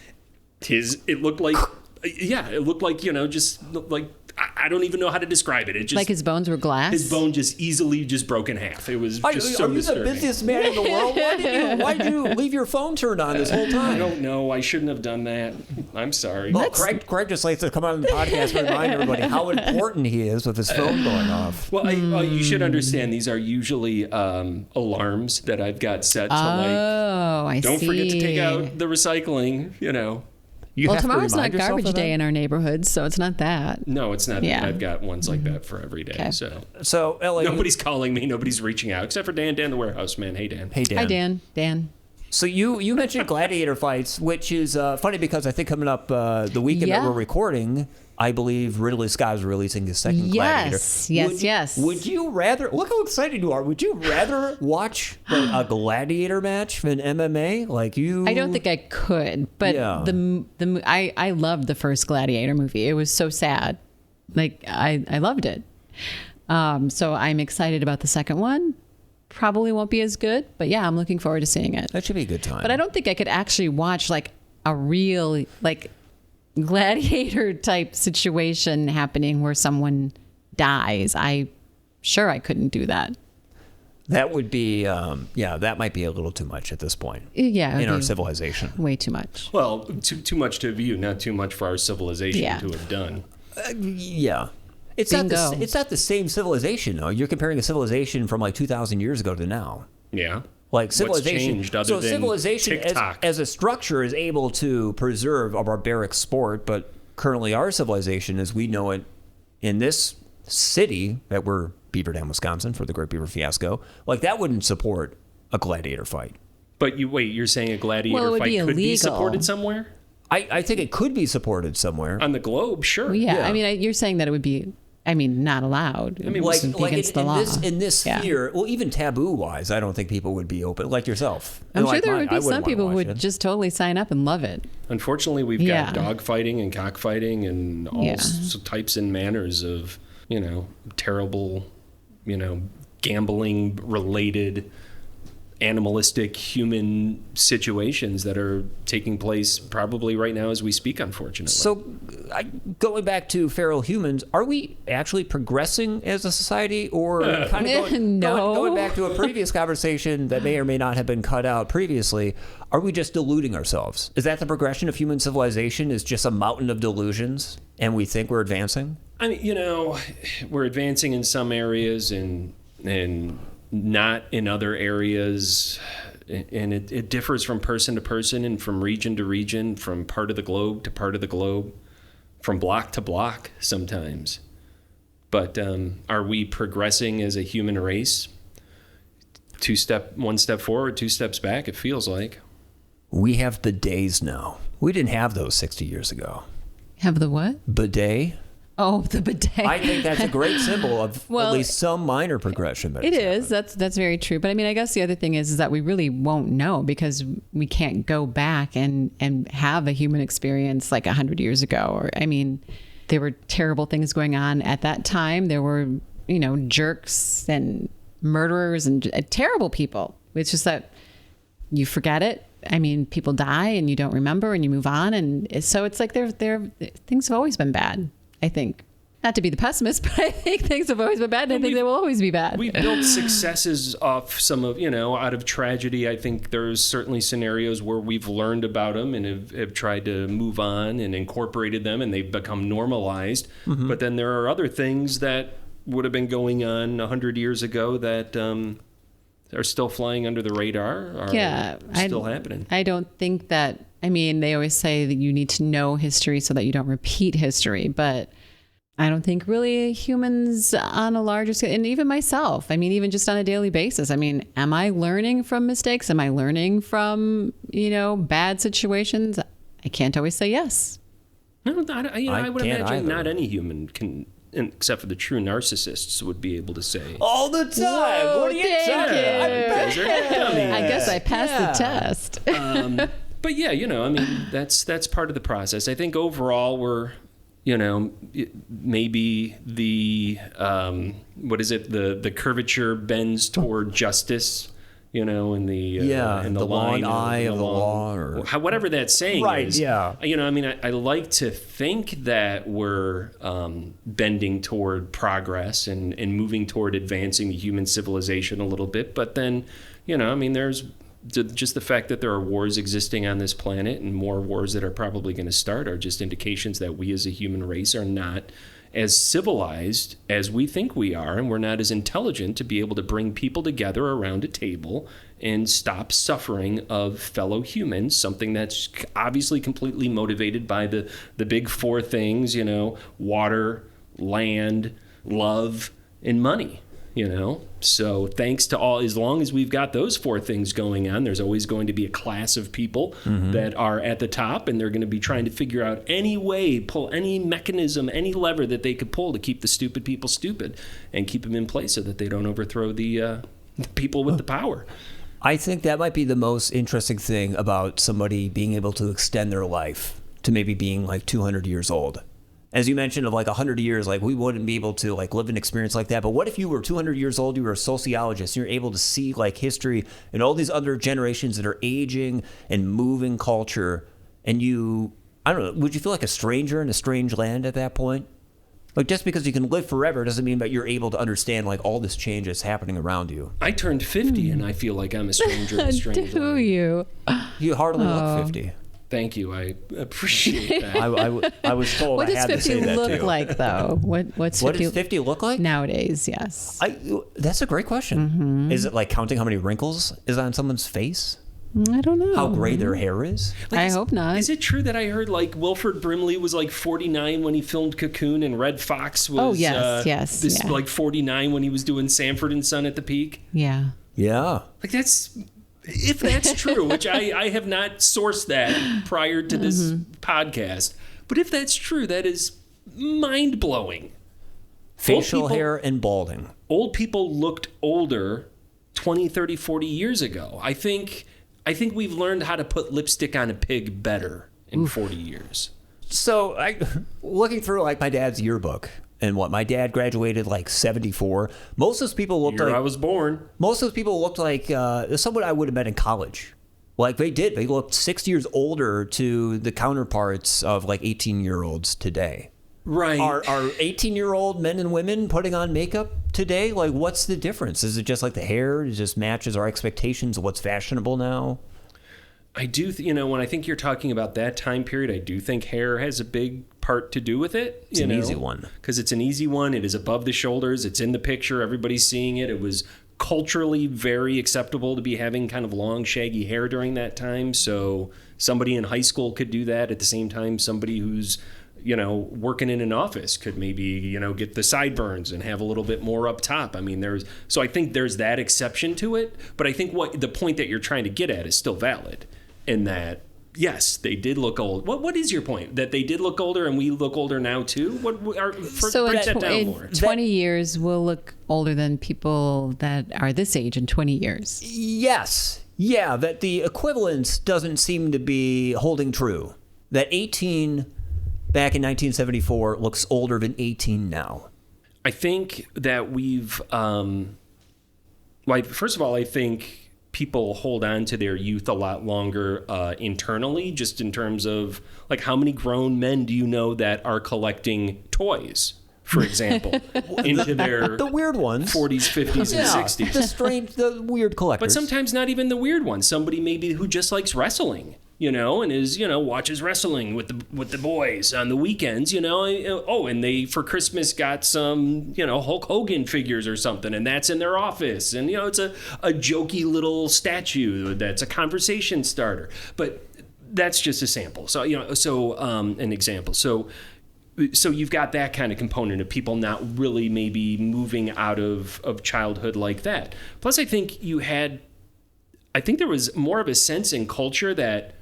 it looked like, yeah, it looked like just like I don't even know how to describe it. It just Like his bones were glass? his bone just easily just broke in half. It was just so Are you disturbing. the busiest man in the world? Why did you leave your phone turned on this whole I time? don't know. I shouldn't have done that. I'm sorry. Well, Craig just likes to come on the podcast and remind everybody how important he is with his phone going off. Well, you should understand these are usually alarms that I've got set to Oh, I see. don't forget to take out the recycling, You Well, have to tomorrow's not remind yourself garbage of day that? in our neighborhood, so it's not that. No, it's not. Yeah. I've got ones like that for every day. Okay. So Ellie, nobody's calling me. Nobody's reaching out except for Dan the warehouse man. Hey, Dan. Hey, Dan. Hi, Dan. So you mentioned gladiator fights, which is funny because I think coming up the weekend that Yeah. we're recording, I believe Ridley Scott's releasing his second Gladiator. Yes. Would you rather, look how excited you are, would you rather watch a gladiator match than MMA? Like you... I don't think I could, but Yeah. I loved the first Gladiator movie. It was so sad. Like, I loved it. So I'm excited about the second one. Probably won't be as good, but yeah, I'm looking forward to seeing it. That should be a good time. But I don't think I could actually watch like a real like gladiator type situation happening where someone dies. I couldn't do that. That would be, that might be a little too much at this point. Yeah. In our civilization. Way too much. Well, too much to view, not too much for our civilization to have done. Yeah. It's Bingo. it's not the same civilization, though. You're comparing a civilization from like 2,000 years ago to now. Yeah. Like What's civilization, changed other so than civilization TikTok? as a structure is able to preserve a barbaric sport, but currently our civilization, as we know it, in this city that we're Beaver Dam, Wisconsin, for the Great Beaver Fiasco, like that wouldn't support a gladiator fight. But you're saying a gladiator Well, it would fight be could be illegal. supported somewhere I think it could be supported somewhere. on the globe? Sure. Well, yeah. Yeah. I mean, you're saying that it would be, not allowed. It mean, wouldn't be against the law. in this Yeah. sphere, well, even taboo-wise, I don't think people would be open, like yourself. I'm And sure like there mine, would I be wouldn't some wanna people who watch would it. just totally sign up and love it. Unfortunately, we've Yeah. got dog fighting and cockfighting and all types and manners of, terrible, gambling related animalistic human situations that are taking place probably right now as we speak, unfortunately. So going back to feral humans, are we actually progressing as a society, or kind of going back to a previous conversation that may or may not have been cut out previously, are we just deluding ourselves? Is that the progression of human civilization, is just a mountain of delusions and we think we're advancing? I mean, we're advancing in some areas and not in other areas, and it differs from person to person and from region to region, from part of the globe to part of the globe, from block to block sometimes. But are we progressing as a human race? One step forward, 2 steps back, it feels like. We have bidets now. We didn't have those 60 years ago. Have the what? Bidet. Oh, the bidet. I think that's a great symbol of at least some minor progression. It is. That's very true. But I mean, I guess the other thing is that we really won't know because we can't go back and have a human experience like 100 years ago. Or, I mean, there were terrible things going on at that time. There were, jerks and murderers and terrible people. It's just that you forget it. I mean, people die and you don't remember and you move on. And so it's like things have always been bad. I think, not to be the pessimist, but I think things have always been bad, and I think they will always be bad. We've built successes off some of, out of tragedy. I think there's certainly scenarios where we've learned about them and have tried to move on and incorporated them, and they've become normalized. Mm-hmm. But then there are other things that would have been going on 100 years ago that are still flying under the radar, are still happening. I don't think that, they always say that you need to know history so that you don't repeat history, but I don't think really humans on a larger scale, and even myself, even just on a daily basis, am I learning from mistakes? Am I learning from, bad situations? I can't always say yes. No, I would imagine not any human can, except for the true narcissists, would be able to say all the time. Whoa, what are you talking about? I guess I passed the test. But yeah, that's part of the process. I think overall we're, maybe the the curvature bends toward justice, in the long eye of the law, or whatever that saying is. Yeah. I like to think that we're bending toward progress and moving toward advancing the human civilization a little bit. But then, there's just the fact that there are wars existing on this planet, and more wars that are probably going to start, are just indications that we as a human race are not as civilized as we think we are, and we're not as intelligent to be able to bring people together around a table and stop suffering of fellow humans, something that's obviously completely motivated by the big four things, water, land, love, and money. So thanks to all, as long as we've got those four things going on, there's always going to be a class of people that are at the top, and they're going to be trying to figure out any way, pull any mechanism, any lever that they could pull to keep the stupid people stupid and keep them in place so that they don't overthrow the people with the power. I think that might be the most interesting thing about somebody being able to extend their life to maybe being like 200 years old. As you mentioned, of like 100 years, like we wouldn't be able to like live an experience like that. But what if you were 200 years old, you were a sociologist, and you're able to see like history and all these other generations that are aging and moving culture, and I don't know, would you feel like a stranger in a strange land at that point? Like, just because you can live forever doesn't mean that you're able to understand like all this change that's happening around you. I turned 50 and I feel like I'm a stranger in a strange land. Do you? You hardly look 50. Thank you. I appreciate that. I was told I had to say that too. What does 50 look like, though? What does 50 look like? Nowadays, yes. That's a great question. Mm-hmm. Is it like counting how many wrinkles is on someone's face? I don't know. How gray their hair is? I hope not. Is it true that I heard like Wilford Brimley was like 49 when he filmed Cocoon, and Red Fox was like 49 when he was doing Sanford and Son at the Peak? Yeah. Yeah. Like if that's true, which I have not sourced that prior to this podcast, but if that's true, that is mind-blowing. Facial hair and balding. Old people looked older 20, 30, 40 years ago. I think we've learned how to put lipstick on a pig better in 40 years. So looking through like my dad's yearbook, And what, my dad graduated like 74. Most of those people looked Year like I was born. Most of those people looked like someone I would have met in college. Like they did. They looked 6 years older to the counterparts of like 18-year-olds today. Right. Are 18-year-old men and women putting on makeup today? Like, what's the difference? Is it just like the hair? It just matches our expectations of what's fashionable now? I do, when I think you're talking about that time period, I do think hair has a big part to do with it. It's an easy one. Because it's an easy one. It is above the shoulders. It's in the picture. Everybody's seeing it. It was culturally very acceptable to be having kind of long, shaggy hair during that time. So somebody in high school could do that. At the same time, somebody who's, working in an office could maybe, get the sideburns and have a little bit more up top. I mean, so I think there's that exception to it. But I think the point that you're trying to get at is still valid in that, yes, they did look old. What is your point? That they did look older and we look older now too? So break that down more. 20 years, we'll look older than people that are this age in 20 years. Yes. Yeah, that the equivalence doesn't seem to be holding true. That 18 back in 1974 looks older than 18 now. I think that we've, first of all, I think people hold on to their youth a lot longer internally, just in terms of like how many grown men do you know that are collecting toys, for example, into their the weird ones, 40s, 50s, and 60s. The weird collectors. But sometimes not even the weird ones. Somebody maybe who just likes wrestling, and is, watches wrestling with the boys on the weekends, and they for Christmas got some, Hulk Hogan figures or something, and that's in their office, and it's a jokey little statue that's a conversation starter. But that's just a sample. So an example. So you've got that kind of component of people not really maybe moving out of childhood like that. Plus, I think there was more of a sense in culture that,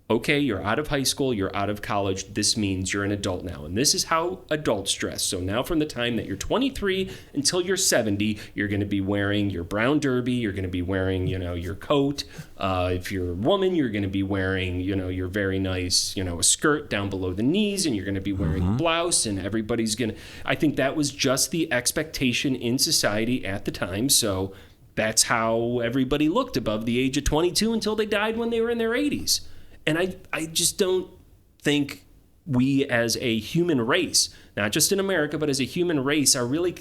okay, you're out of high school, you're out of college, this means you're an adult now. And this is how adults dress. So now from the time that you're 23 until you're 70, you're going to be wearing your brown derby, you're going to be wearing, your coat. If you're a woman, you're going to be wearing, your very nice, a skirt down below the knees, and you're going to be wearing a blouse, and everybody's going to... I think that was just the expectation in society at the time. So that's how everybody looked above the age of 22 until they died when they were in their 80s. And I just don't think we as a human race, not just in America, but as a human race are really,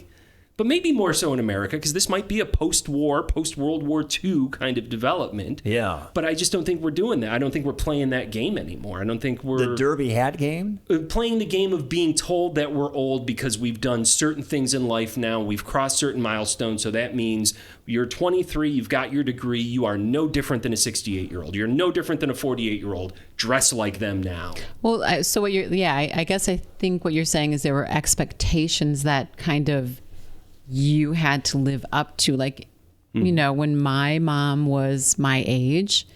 but maybe more so in America, because this might be a post-World War II kind of development. Yeah. But I just don't think we're doing that. I don't think we're playing that game anymore. I don't think we're... The derby hat game? Playing the game of being told that we're old because we've done certain things in life now. We've crossed certain milestones. So that means you're 23, you've got your degree, you are no different than a 68-year-old. You're no different than a 48-year-old. Dress like them now. Well, so what I guess I think what you're saying is there were expectations that kind of you had to live up to. Like, when my mom was my age,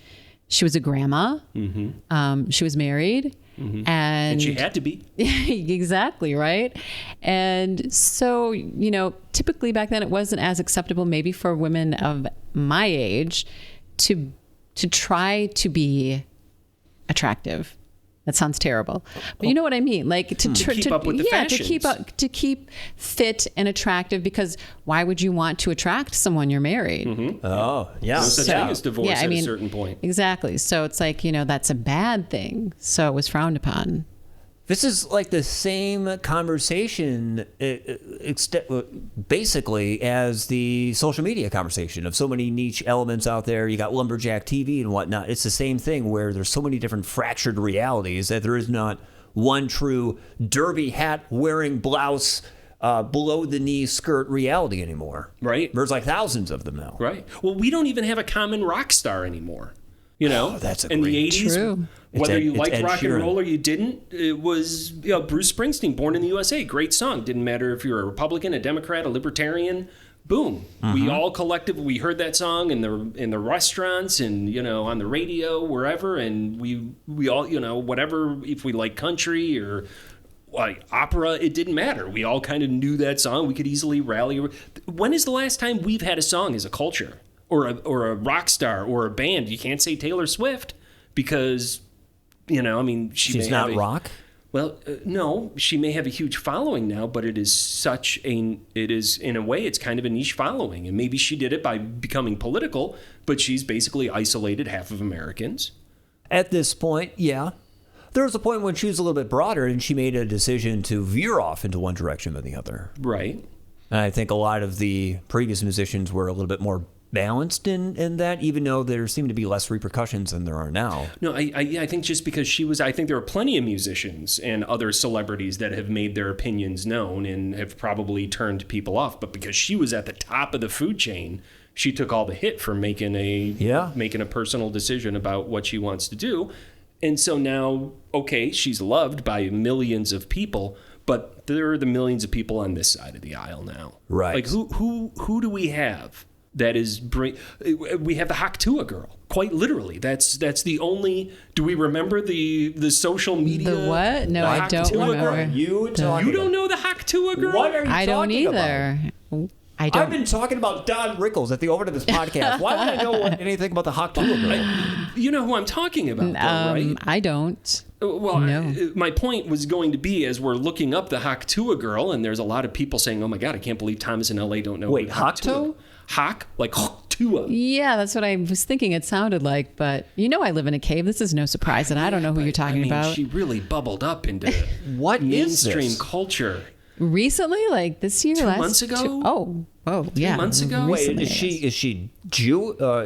she was a grandma. Mm-hmm. She was married. Mm-hmm. And she had to be. Exactly, right? And so, typically back then it wasn't as acceptable maybe for women of my age to try to be attractive. That sounds terrible, but you know what I mean. Like to keep up with the fashions. to keep fit and attractive. Because why would you want to attract someone you're married? Mm-hmm. Oh, yeah. No such thing as divorce at a certain point. Exactly. So it's like that's a bad thing. So it was frowned upon. This is like the same conversation, basically, as the social media conversation of so many niche elements out there. You got lumberjack TV and whatnot. It's the same thing where there's so many different fractured realities that there is not one true derby hat wearing blouse, below the knee skirt reality anymore. Right. There's like thousands of them now. Right. Well, we don't even have a common rock star anymore. That's in the 80s. True. Whether you liked rock and roll or you didn't, it was Bruce Springsteen, Born in the USA, great song. Didn't matter if you're a Republican, a Democrat, a Libertarian. Boom. Mm-hmm. We all we heard that song in the restaurants and on the radio, wherever, and we all whatever, if we like country or like opera, it didn't matter. We all kind of knew that song. We could easily rally. When is the last time we've had a song as a culture or a rock star or a band? You can't say Taylor Swift because she's not rock. Well, no, she may have a huge following now, but it is in a way, it's kind of a niche following. And maybe she did it by becoming political, but she's basically isolated half of Americans. At this point, yeah. There was a point when she was a little bit broader and she made a decision to veer off into one direction than the other. Right. And I think a lot of the previous musicians were a little bit more balanced in that, even though there seemed to be less repercussions than there are now. No, I think just because she was, I think there are plenty of musicians and other celebrities that have made their opinions known and have probably turned people off. But because she was at the top of the food chain, she took all the hit for making a personal decision about what she wants to do. And so now, okay, she's loved by millions of people, but there are the millions of people on this side of the aisle now. Right. Like who do we have? That is, we have the Hawk Tuah girl. Quite literally, that's the only. Do we remember the social media? The what? No, I don't remember. You don't know the Hawk Tuah girl? What are you I don't talking either. about? I don't. I've been talking about Don Rickles at the Over to This podcast. Why would I know anything about the Hawk Tuah girl? You know who I'm talking about, though, right? I don't. Well, No. My point was going to be, as we're looking up the Hawk Tuah girl, and there's a lot of people saying, "Oh my God, I can't believe Thomas in L.A. don't know." Wait, who Hawk Tuah? Hawk, like Hawk Tuah. Yeah, that's what I was thinking it sounded like. But I live in a cave. This is no surprise, and I don't know who you're talking about. She really bubbled up into What is mainstream this? culture. Recently, like this year, 2 months ago? Yeah. 3 months ago? Wait, Recently, is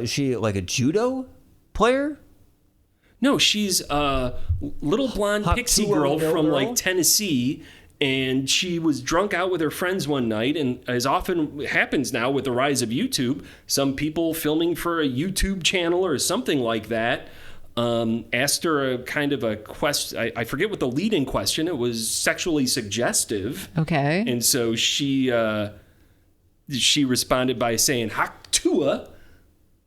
she like a judo player? No, she's a little blonde Hawk pixie Tuah girl no from girl? like Tennessee, and she was drunk out with her friends one night, and as often happens now with the rise of YouTube, some people filming for a YouTube channel or something like that asked her a kind of a question. I forget what the lead-in question. It was sexually suggestive. Okay. And so she responded by saying, Hawk Tuah,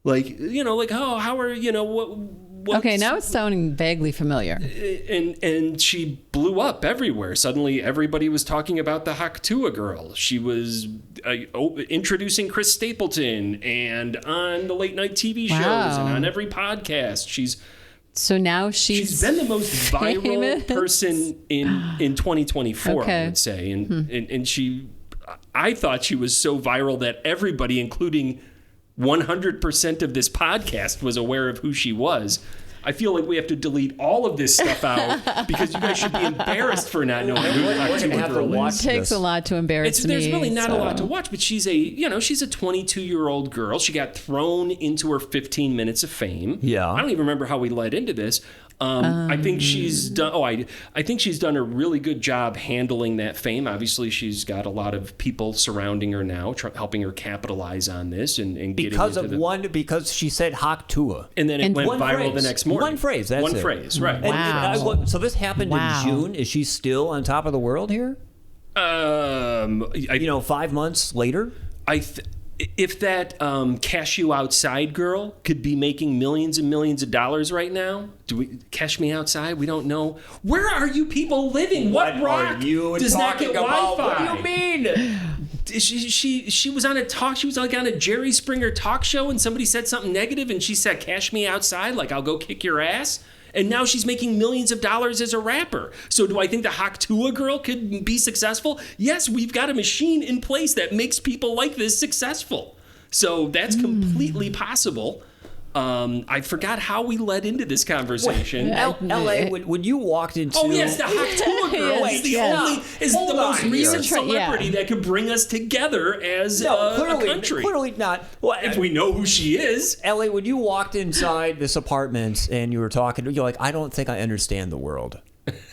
like, oh, how are, what's, Okay, now it's sounding vaguely familiar. and she blew up everywhere. Suddenly, everybody was talking about the Hawk Tuah girl. She was introducing Chris Stapleton and on the late night TV shows and on every podcast. So now she's been the most viral famous? person in 2024, Okay. I would say, and I thought she was so viral that everybody, including 100% of this podcast, was aware of who she was. I feel like we have to delete all of this stuff out because you guys should be embarrassed for not knowing who the Hawk Tuah girl is. It takes a lot to embarrass me. There's really not a lot to watch, but she's a 22-year-old girl. She got thrown into her 15 minutes of fame. Yeah. I don't even remember how we led into this. I think she's done. I think she's done a really good job handling that fame. Obviously, she's got a lot of people surrounding her now, helping her capitalize on this and Because she said Hawk Tuah. And then it went one viral phrase. the next morning. One phrase. That's one it. phrase. Right. Wow. So this happened in June. Is she still on top of the world here? 5 months later. If that Cash You Outside girl could be making millions and millions of dollars right now, Cash Me Outside? We don't know. Where are you people living? What rock does not get Wi-Fi? What do you mean? She was on a talk. She was like on a Jerry Springer talk show, and somebody said something negative, and she said, "Cash me outside," like I'll go kick your ass. And now she's making millions of dollars as a rapper. So do I think the Hawk Tuah girl could be successful? Yes, we've got a machine in place that makes people like this successful. So that's completely possible. I forgot how we led into this conversation. L.A. When you walked into... Oh, yes, the Hawk Tuah girl is the most recent celebrity that could bring us together as a country. Clearly not. Well, if we know who she is. L.A., when you walked inside this apartment and you were talking, you're like, I don't think I understand the world.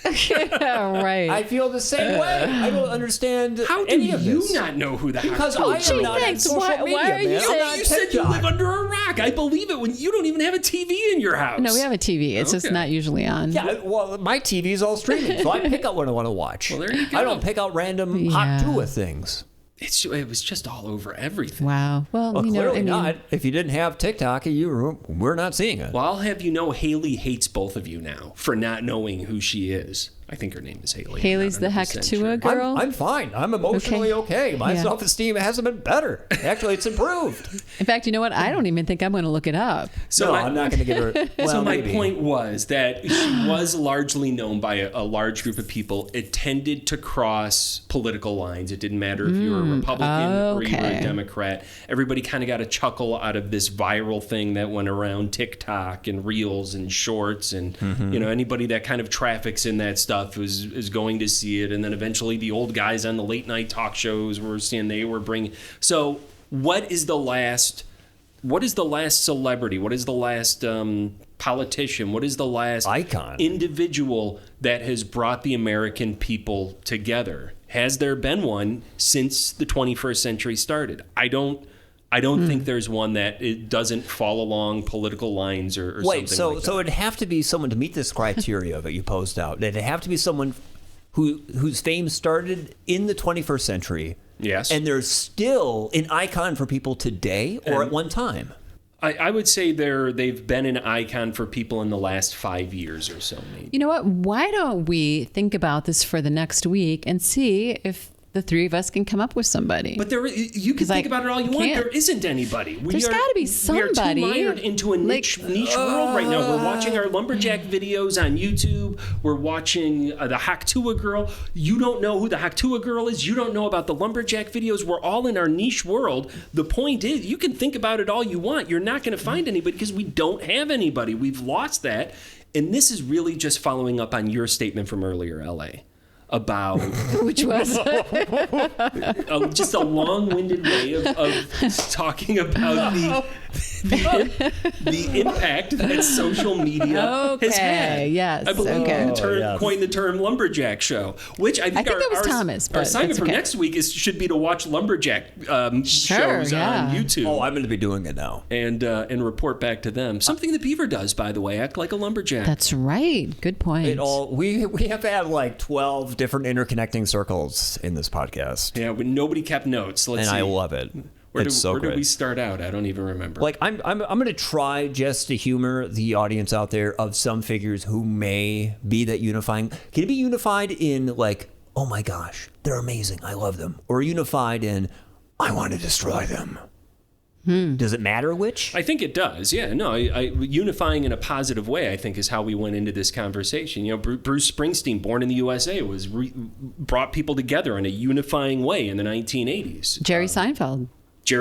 Yeah, right. I feel the same way. I don't understand How do any of you this. not know who the Because Hawk I Tuah am not on social media, why are you man. saying- I'm on You said you TikTok. live under a rock. I believe it when you don't even have a TV in your house. No, we have a TV. It's just not usually on. Yeah, well, my TV is all streaming, so I pick out what I want to watch. Well, there you go. I don't pick out random Hawk Tuah things. It was just all over everything. Wow. Well, Clearly not. If you didn't have TikTok, we're not seeing it. Well, I'll have you know Haley hates both of you now for not knowing who she is. I think her name is Haley. Haley's the Hawk Tuah girl? I'm fine. I'm emotionally okay. My self-esteem hasn't been better. Actually, it's improved. In fact, you know what? I don't even think I'm going to look it up. So I'm not going to give her... Well, so my maybe. point was that she was largely known by a large group of people. It tended to cross political lines. It didn't matter if you were a Republican or you were a Democrat. Everybody kind of got a chuckle out of this viral thing that went around TikTok and Reels and Shorts. And, anybody that kind of traffics in that stuff is going to see it. And then eventually the old guys on the late night talk shows were seeing they were bringing. So what is the last celebrity? What is the last politician? What is the last icon individual that has brought the American people together? Has there been one since the 21st century started? I don't think there's one that it doesn't fall along political lines or something like that. So it'd have to be someone to meet this criteria that you posed out. It'd have to be someone whose fame started in the 21st century. Yes. And they're still an icon for people today or at one time. I would say they've been an icon for people in the last 5 years or so, maybe. You know what? Why don't we think about this for the next week and see if the three of us can come up with somebody? But you can think about it all you want. There isn't anybody. There's got to be somebody. We are too mired into a niche world right now. We're watching our lumberjack videos on YouTube. We're watching the Hawk Tuah girl. You don't know who the Hawk Tuah girl is. You don't know about the lumberjack videos. We're all in our niche world. The point is, you can think about it all you want. You're not going to find anybody because we don't have anybody. We've lost that. And this is really just following up on your statement from earlier, L.A., about which was just a long-winded way of talking about the impact that social media has had. Yes. I believe coined the term lumberjack show, which I think that was Thomas. Our assignment for next week should be to watch lumberjack shows on YouTube. Oh, I'm going to be doing it now and report back to them. Something the Beaver does, by the way, act like a lumberjack. That's right. Good point. We have had like 12 different interconnecting circles in this podcast. Yeah, but nobody kept notes. Let's see. I love it. Where did we start out? I don't even remember. Like I'm going to try just to humor the audience out there of some figures who may be that unifying. Can it be unified in like, oh my gosh, they're amazing, I love them, or unified in, I want to destroy them? Does it matter which? I think it does. Yeah, no, unifying in a positive way, I think, is how we went into this conversation. Bruce Springsteen, Born in the USA, brought people together in a unifying way in the 1980s. Jerry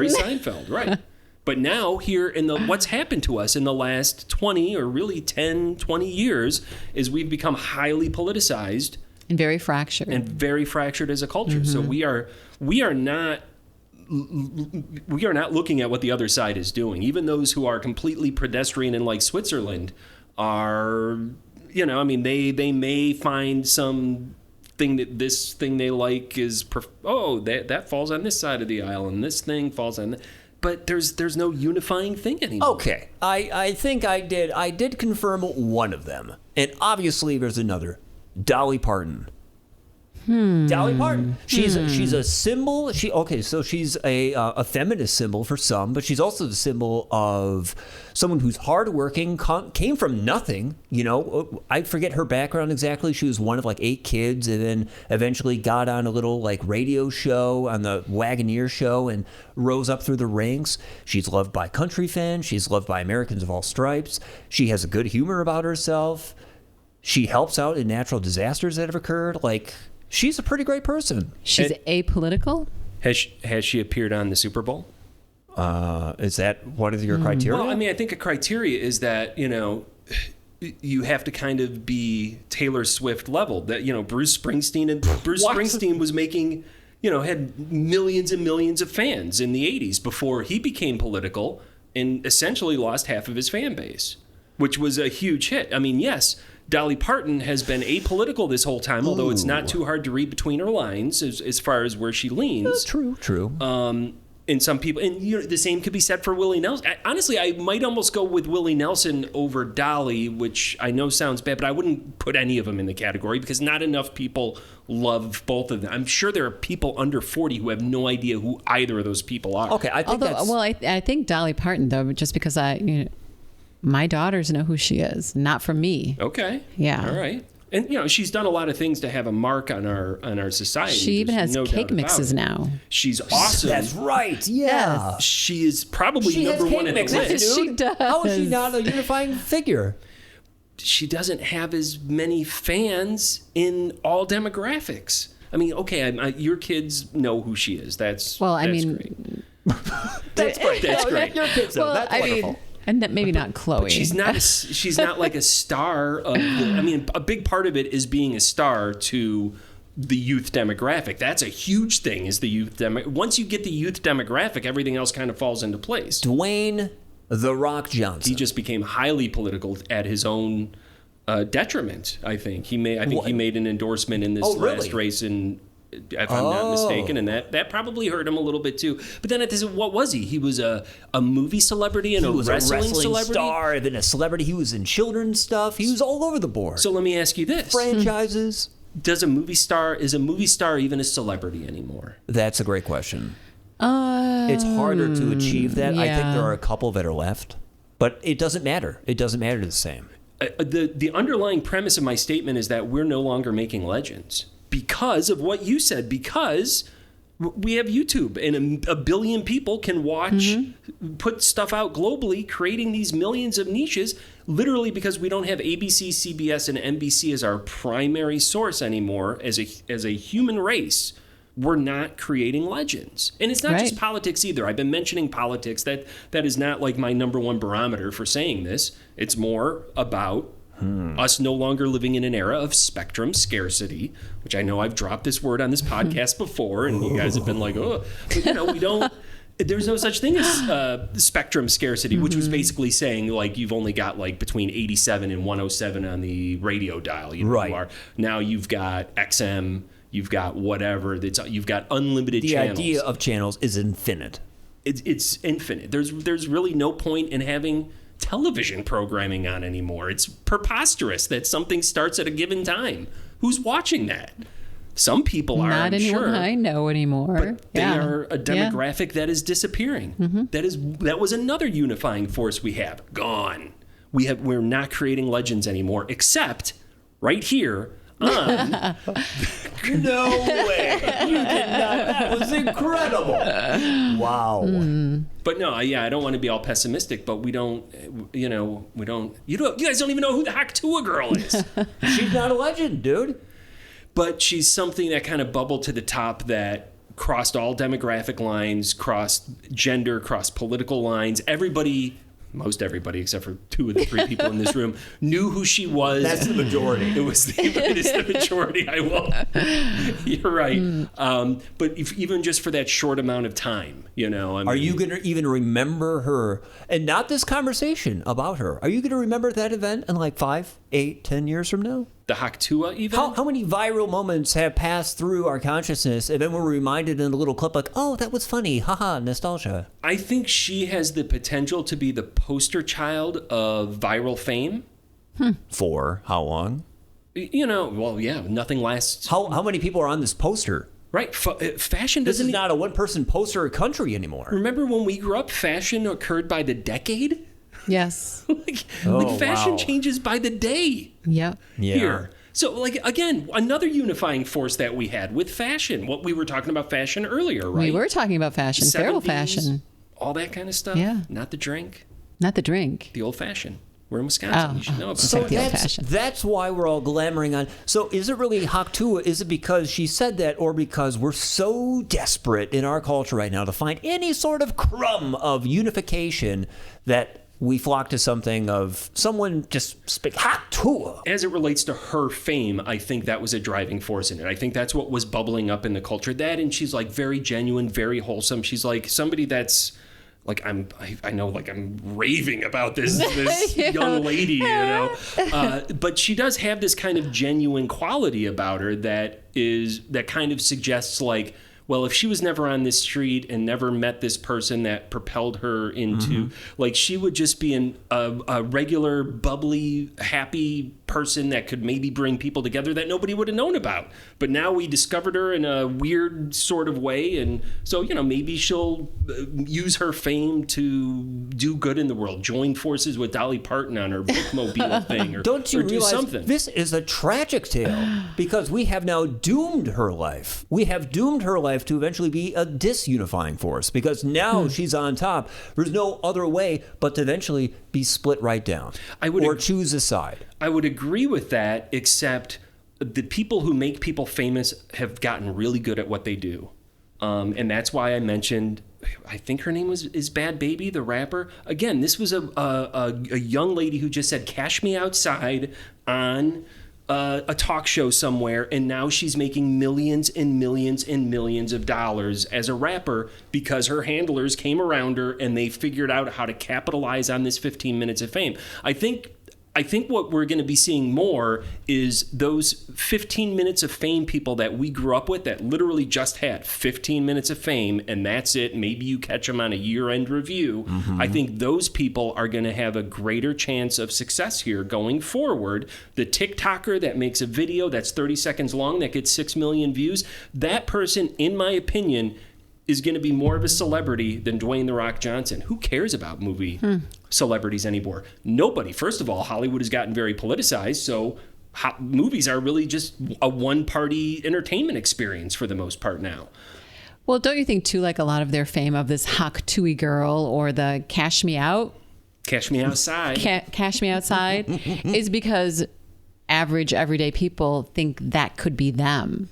Seinfeld, right. But now here what's happened to us in the last 20 or really 10, 20 years is we've become highly politicized. And very fractured. As a culture. Mm-hmm. So we are not looking at what the other side is doing. Even those who are completely pedestrian and like Switzerland are, they may find some thing that this thing they like is, that falls on this side of the aisle and this thing falls on but there's no unifying thing anymore. Okay, I think I did confirm one of them. And obviously there's another. Dolly Parton. Dolly Parton. She's a symbol. So she's a feminist symbol for some, but she's also the symbol of someone who's hardworking, came from nothing. I forget her background exactly. She was one of like 8 kids, and then eventually got on a little like radio show on the Wagoneer show and rose up through the ranks. She's loved by country fans. She's loved by Americans of all stripes. She has a good humor about herself. She helps out in natural disasters that have occurred. Like, she's a pretty great person. She's apolitical. Has she appeared on the Super Bowl? Is that one of your criteria? Well, I mean, I think a criteria is that, you have to kind of be Taylor Swift level. That, Bruce Springsteen was making, had millions and millions of fans in the 80s before he became political and essentially lost half of his fan base, which was a huge hit. I mean, yes, Dolly Parton has been apolitical this whole time, although it's not too hard to read between her lines as far as where she leans. True. And some people, and the same could be said for Willie Nelson. Honestly, I might almost go with Willie Nelson over Dolly, which I know sounds bad, but I wouldn't put any of them in the category because not enough people love both of them. I'm sure there are people under 40 who have no idea who either of those people are. Okay, I think I think Dolly Parton, though, just because my daughters know who she is, not from me. Okay. Yeah. All right. And, she's done a lot of things to have a mark on our society. She even has cake mixes now. She's awesome. That's right. Yeah. She is probably She number has one cake at the mixes, list. dude. She does. How is she not a unifying figure? She doesn't have as many fans in all demographics. I mean, okay, your kids know who she is. That's great. That's great. That's great. Your kids know. That's wonderful. And maybe not Chloe. But she's not like a star of a big part of it is being a star to the youth demographic. That's a huge thing, is the youth once you get the youth demographic, everything else kind of falls into place. Dwayne "The Rock" Johnson. He just became highly political at his own detriment, I think. He made an endorsement in this last race, if I'm not mistaken, and that probably hurt him a little bit too. But then what was he? He was a movie celebrity and He was wrestling a wrestling celebrity? star, then a celebrity. He was in children's stuff. He was all over the board. So let me ask you this. Franchises. Is a movie star even a celebrity anymore? That's a great question. It's harder to achieve that. I think yeah. there are a couple that are left, but it doesn't matter. It doesn't matter the same. The underlying premise of my statement is that we're no longer making legends because of what you said, because we have YouTube and a billion people can watch, put stuff out globally, creating these millions of niches, literally because we don't have ABC, CBS, and NBC as our primary source anymore as a human race. We're not creating legends. And it's not just politics either. I've been mentioning politics. That is not like my number one barometer for saying this. It's more about us no longer living in an era of spectrum scarcity, which I know I've dropped this word on this podcast before, and you guys have been like, oh, but we don't. There's no such thing as spectrum scarcity, which was basically saying like you've only got like between 87 and 107 on the radio dial. Right. Now you've got XM. You've got whatever. You've got unlimited channels. The idea of channels is infinite. It's infinite. There's really no point in having television programming on anymore. It's preposterous that something starts at a given time. Who's watching that? Some people are, not I'm anyone sure, I know anymore. but they are a demographic that is disappearing. That was another unifying force we have. Gone. We're not creating legends anymore, except right here on. No way. You did not. That was incredible. Wow. But no, I don't want to be all pessimistic, but we don't, you guys don't even know who the Hawk Tuah girl is. She's not a legend, dude. But she's something that kind of bubbled to the top that crossed all demographic lines, crossed gender, crossed political lines. Most everybody, except for 2 of the 3 people in this room, knew who she was. That's the majority. It is the majority. I will. You're right. But even just for that short amount of time, are you going to even remember her? And not this conversation about her. Are you going to remember that event in like 5, 8, 10 years from now? The Hawk Tuah event? How many viral moments have passed through our consciousness and then we're reminded in a little clip like, oh, that was funny. Haha, nostalgia. I think she has the potential to be the poster child of viral fame. For how long? Nothing lasts. How many people are on this poster? Right. Fashion doesn't... This is not a one-person poster country anymore. Remember when we grew up, fashion occurred by the decade? Yes. Fashion changes by the day. Yep. Yeah. Here. So, again, another unifying force that we had with fashion. What we were talking about fashion earlier, right? We were talking about fashion, feral fashion. All that kind of stuff. Yeah. Not the drink. Not the drink. The old fashioned. We're in Wisconsin. You should know about So that. that's why we're all glamoring on. So is it really Hawk Tuah? Is it because she said that, or because we're so desperate in our culture right now to find any sort of crumb of unification that we flock to something of someone just speak Hawk Tuah? As it relates to her fame, I think that was a driving force in it. I think that's what was bubbling up in the culture. That, and she's like very genuine, very wholesome. She's like somebody that's like, I'm raving about this young lady, but she does have this kind of genuine quality about her that kind of suggests like, well, if she was never on this street and never met this person that propelled her into, like, she would just be a regular, bubbly, happy person that could maybe bring people together that nobody would have known about. But now we discovered her in a weird sort of way. And so, you know, maybe she'll use her fame to do good in the world, join forces with Dolly Parton on her bookmobile thing, or, Don't you or do realize something. This is a tragic tale because we have now doomed her life. We have doomed her life to eventually be a disunifying force because now she's on top. There's no other way but to eventually be split right down or choose a side. I would agree with that, except the people who make people famous have gotten really good at what they do. And that's why I mentioned, I think her name is Bad Baby, the rapper. Again, this was a young lady who just said, "Cash me outside" on a talk show somewhere, and now she's making millions and millions and millions of dollars as a rapper because her handlers came around her and they figured out how to capitalize on this 15 minutes of fame. I think what we're going to be seeing more is those 15 minutes of fame people that we grew up with that literally just had 15 minutes of fame and that's it. Maybe you catch them on a year-end review. I think those people are going to have a greater chance of success here going forward. The TikToker that makes a video that's 30 seconds long that gets 6 million views, that person, in my opinion, is going to be more of a celebrity than Dwayne "The Rock" Johnson. Who cares about movie celebrities anymore? Nobody. First of all, Hollywood has gotten very politicized, so movies are really just a one-party entertainment experience for the most part now. Well, don't you think, too, like a lot of their fame of this Hawk Tuah girl or the Cash Me Out? Cash Me Outside. Cash Me Outside is because average, everyday people think that could be them.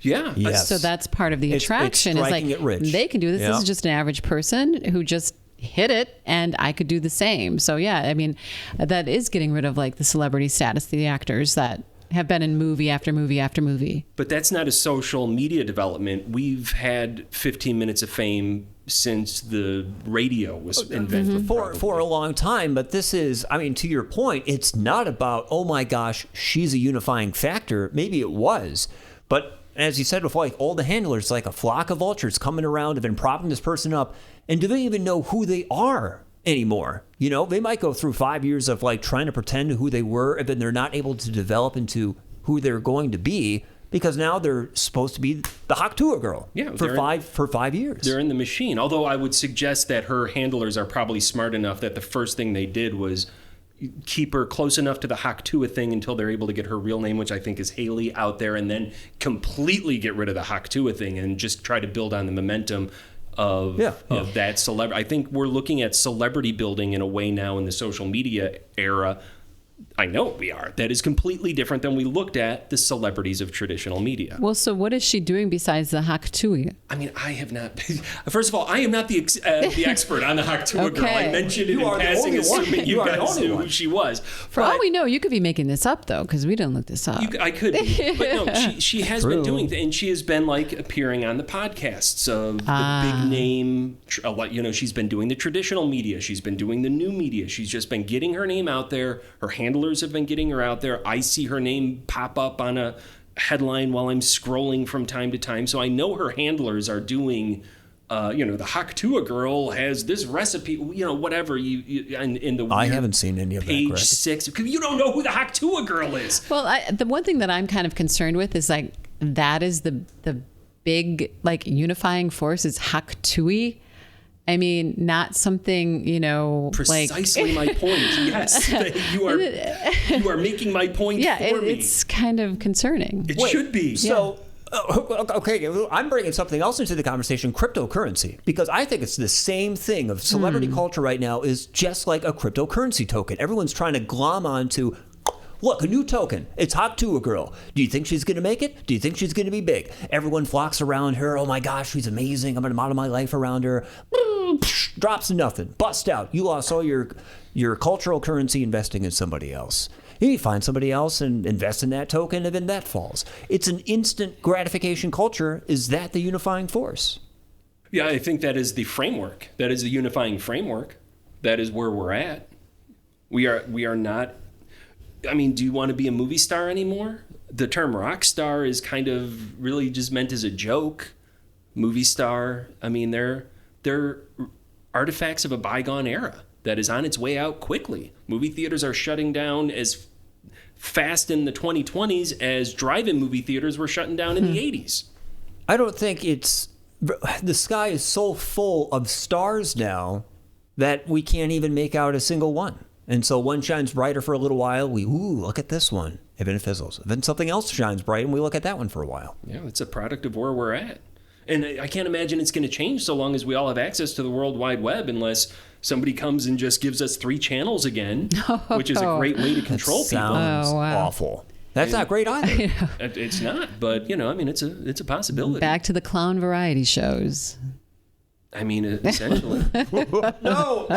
Yeah. Yes. So that's part of the attraction. It's is like striking it rich. they can do this. Yeah. This is just an average person who just hit it, and I could do the same. So yeah, I mean, that is getting rid of like the celebrity status, the actors that have been in movie after movie after movie. But that's not a social media development. We've had 15 minutes of fame since the radio was invented. For a long time, but this is, I mean, to your point, it's not about, oh my gosh, she's a unifying factor. Maybe it was, but as you said before, like all the handlers, like a flock of vultures coming around, have been propping this person up, and do they even know who they are anymore? You know, they might go through 5 years of like trying to pretend who they were, and then they're not able to develop into who they're going to be because now they're supposed to be the Hawk Tuah girl for 5 years. They're in the machine. Although I would suggest that her handlers are probably smart enough that the first thing they did was keep her close enough to the Hawk Tuah thing until they're able to get her real name, which I think is Haley, out there, and then completely get rid of the Hawk Tuah thing and just try to build on the momentum of that celebrity. I think we're looking at celebrity building in a way now in the social media era. I know we are. That is completely different than we looked at the celebrities of traditional media. Well, so what is she doing besides the Hawk Tuah? I mean, I have not. First of all, I am not the expert on the Hawk Tuah girl. I mentioned it in passing, assuming you guys knew who she was. For all we know, you could be making this up though, because we didn't look this up. I could be, but no, she has been doing, and she has been like appearing on the podcasts of the big name. You know, she's been doing the traditional media. She's been doing the new media. She's just been getting her name out there. Her handlers have been getting her out there. I see her name pop up on a headline while I'm scrolling from time to time. So I know her handlers are doing, the Hawk Tuah girl has this recipe, whatever in the I haven't seen any of that. Page 6. You don't know who the Hawk Tuah girl is. Well, the one thing that I'm kind of concerned with is like that is the big like unifying force is Hawk Tuah. I mean, not something, precisely my point. Yes, you are making my point for me. It's kind of concerning. It should be. So, okay, I'm bringing something else into the conversation, cryptocurrency, because I think it's the same thing of celebrity culture right now is just like a cryptocurrency token. Everyone's trying to glom onto, look, a new token. It's Hawk Tuah girl. Do you think she's going to make it? Do you think she's going to be big? Everyone flocks around her. Oh my gosh, she's amazing. I'm going to model my life around her. Drops to nothing. Bust out. You lost all your cultural currency investing in somebody else. You find somebody else and invest in that token, and then that falls. It's an instant gratification culture. Is that the unifying force? Yeah, I think that is the framework. That is the unifying framework. That is where we're at. We are not. I mean, do you want to be a movie star anymore? The term rock star is kind of really just meant as a joke. movie star. I mean, they're artifacts of a bygone era that is on its way out quickly. Movie theaters are shutting down as fast in the 2020s as drive-in movie theaters were shutting down in the 80s. I don't think the sky is so full of stars now that we can't even make out a single one. And so one shines brighter for a little while. Look at this one. And then it fizzles. Then something else shines bright, and we look at that one for a while. Yeah, it's a product of where we're at. And I can't imagine it's going to change so long as we all have access to the World Wide Web, unless somebody comes and just gives us 3 channels again, which is a great way to control people. Sounds awful. That's not great either. It's not, but I mean, it's a possibility. Back to the clown variety shows. I mean, essentially. No.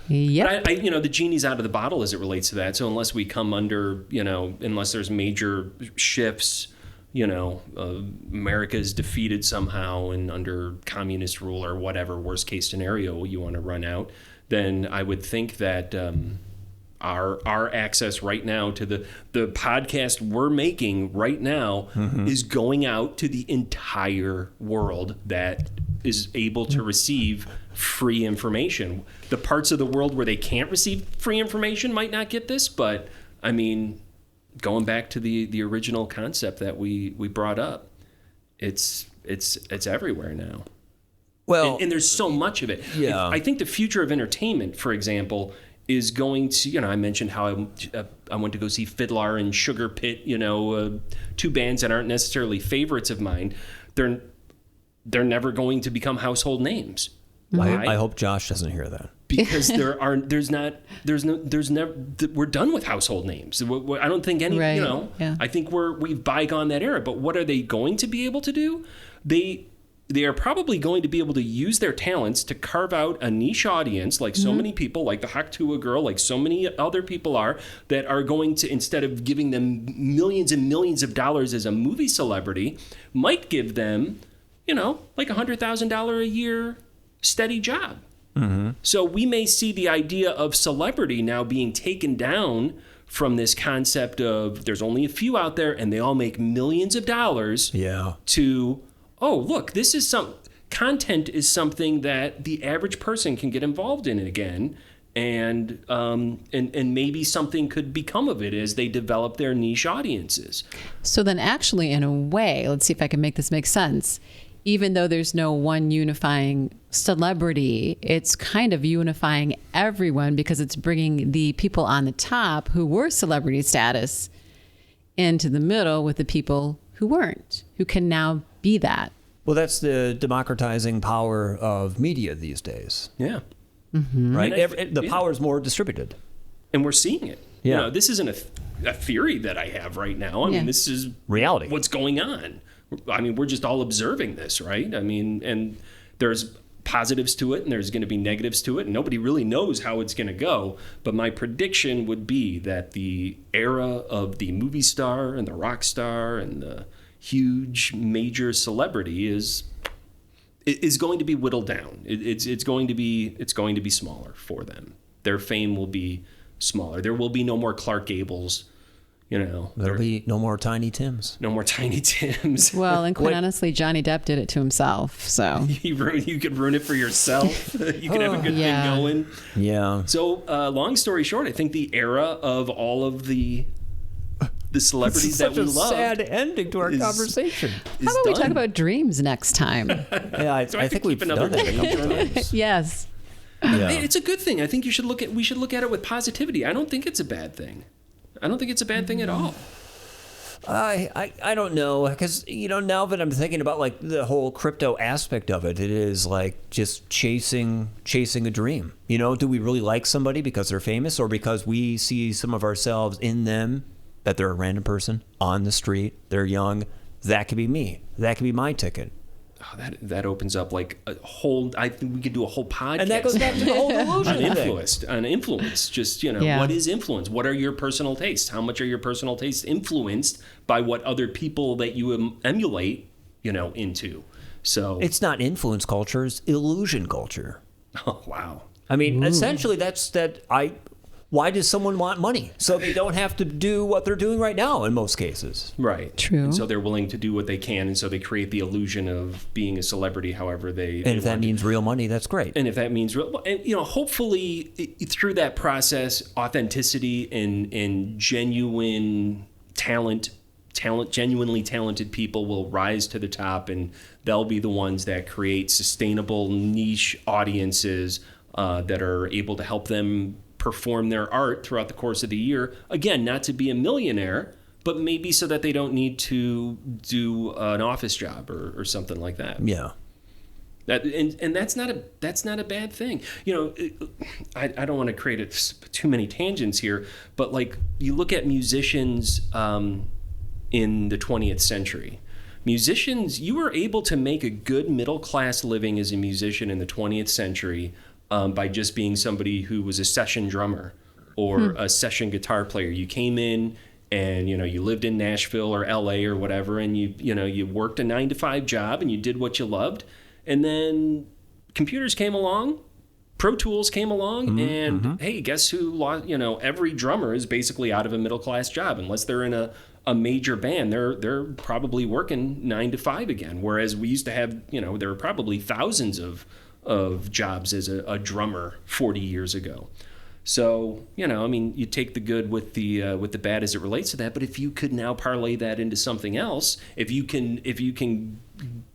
Yep. But the genie's out of the bottle as it relates to that. So unless we come under, unless there's major shifts, America's defeated somehow and under communist rule or whatever worst case scenario you want to run out, then I would think that our access right now to the podcast we're making right now is going out to the entire world that is able to receive free information. The parts of the world where they can't receive free information might not get this, but I mean, going back to the original concept that we brought up, it's everywhere now. Well, and there's so much of it. Yeah. I think the future of entertainment, for example, is going to, I mentioned how I went to go see Fiddler and Sugar Pit, 2 bands that aren't necessarily favorites of mine. They're never going to become household names. I hope Josh doesn't hear that. Because we're done with household names. I don't think any, Right. Yeah. I think we've bygone that era. But what are they going to be able to do? They are probably going to be able to use their talents to carve out a niche audience, like so many people, like the Hawk Tuah girl, like so many other people are, that are going to, instead of giving them millions and millions of dollars as a movie celebrity, might give them, like $100,000 a year steady job. Mm-hmm. So we may see the idea of celebrity now being taken down from this concept of there's only a few out there and they all make millions of dollars to, oh, look, this is content is something that the average person can get involved in again. And maybe something could become of it as they develop their niche audiences. So then actually, in a way, let's see if I can make this make sense. Even though there's no one unifying celebrity, it's kind of unifying everyone because it's bringing the people on the top who were celebrity status into the middle with the people who weren't, who can now be that. Well, that's the democratizing power of media these days. Yeah. Mm-hmm. Right? The power is more distributed. And we're seeing it. Yeah. This isn't a theory that I have right now. I mean, this is reality. What's going on. I mean, we're just all observing this, right? I mean, and there's positives to it and there's going to be negatives to it, and nobody really knows how it's going to go. But my prediction would be that the era of the movie star and the rock star and the huge major celebrity is going to be whittled down. It's going to be smaller for them. Their fame will be smaller. There will be no more Clark Gables. There'll be no more Tiny Tims. No more Tiny Tims. Well, and quite honestly, Johnny Depp did it to himself. So you could ruin it for yourself. You could have a good thing going. Yeah. So, long story short, I think the era of all of the celebrities that we love. Such a sad ending to our conversation. How about we talk about dreams next time? Yeah, I think we've done that a couple times. Yes. Yeah. It's a good thing. I think we should look at it with positivity. I don't think it's a bad thing. I don't think it's a bad thing at all. I don't know, because now that I'm thinking about like the whole crypto aspect of it, it is like just chasing a dream. Do we really like somebody because they're famous, or because we see some of ourselves in them, that they're a random person on the street, they're young? That could be me. That could be my ticket. Oh, that opens up like a whole. I think we could do a whole podcast. And that goes back to the whole illusion on influence. Just what is influence? What are your personal tastes? How much are your personal tastes influenced by what other people that you emulate? Into. So it's not influence culture; it's illusion culture. Oh wow! I mean, essentially, why does someone want money? So they don't have to do what they're doing right now in most cases. Right. True. And so they're willing to do what they can, and so they create the illusion of being a celebrity however they And if that means real money, that's great. And if that means real, and hopefully through that process, authenticity and genuine talent, genuinely talented people will rise to the top, and they'll be the ones that create sustainable niche audiences that are able to help them perform their art throughout the course of the year. Again, not to be a millionaire, but maybe so that they don't need to do an office job or something like that. Yeah. And that's not a bad thing. I don't want to create too many tangents here, but like you look at musicians in the 20th century. Musicians, you were able to make a good middle class living as a musician in the 20th century by just being somebody who was a session drummer or a session guitar player. You came in and you lived in Nashville or LA or whatever, and you worked a 9-to-5 job and you did what you loved. And then computers came along, Pro Tools came along, and hey, guess who lost? Every drummer is basically out of a middle class job unless they're in a major band. They're probably working 9 to 5 again. Whereas we used to have, there were probably thousands of jobs as a drummer 40 years ago. So, you take the good with the bad as it relates to that. But if you could now parlay that into something else, if you can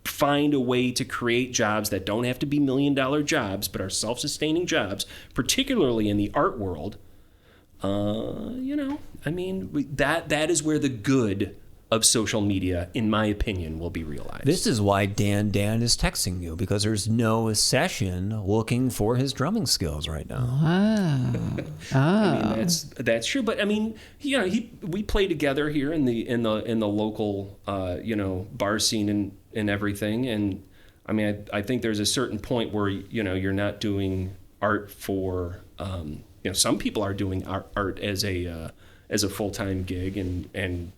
find a way to create jobs that don't have to be $1 million jobs, but are self-sustaining jobs, particularly in the art world, that is where the good of social media, in my opinion, will be realized. This is why Dan is texting you, because there's no session looking for his drumming skills right now. That's true. But we play together here in the local bar scene and everything. And I think there's a certain point where you're not doing art for some people are doing art as a full-time gig and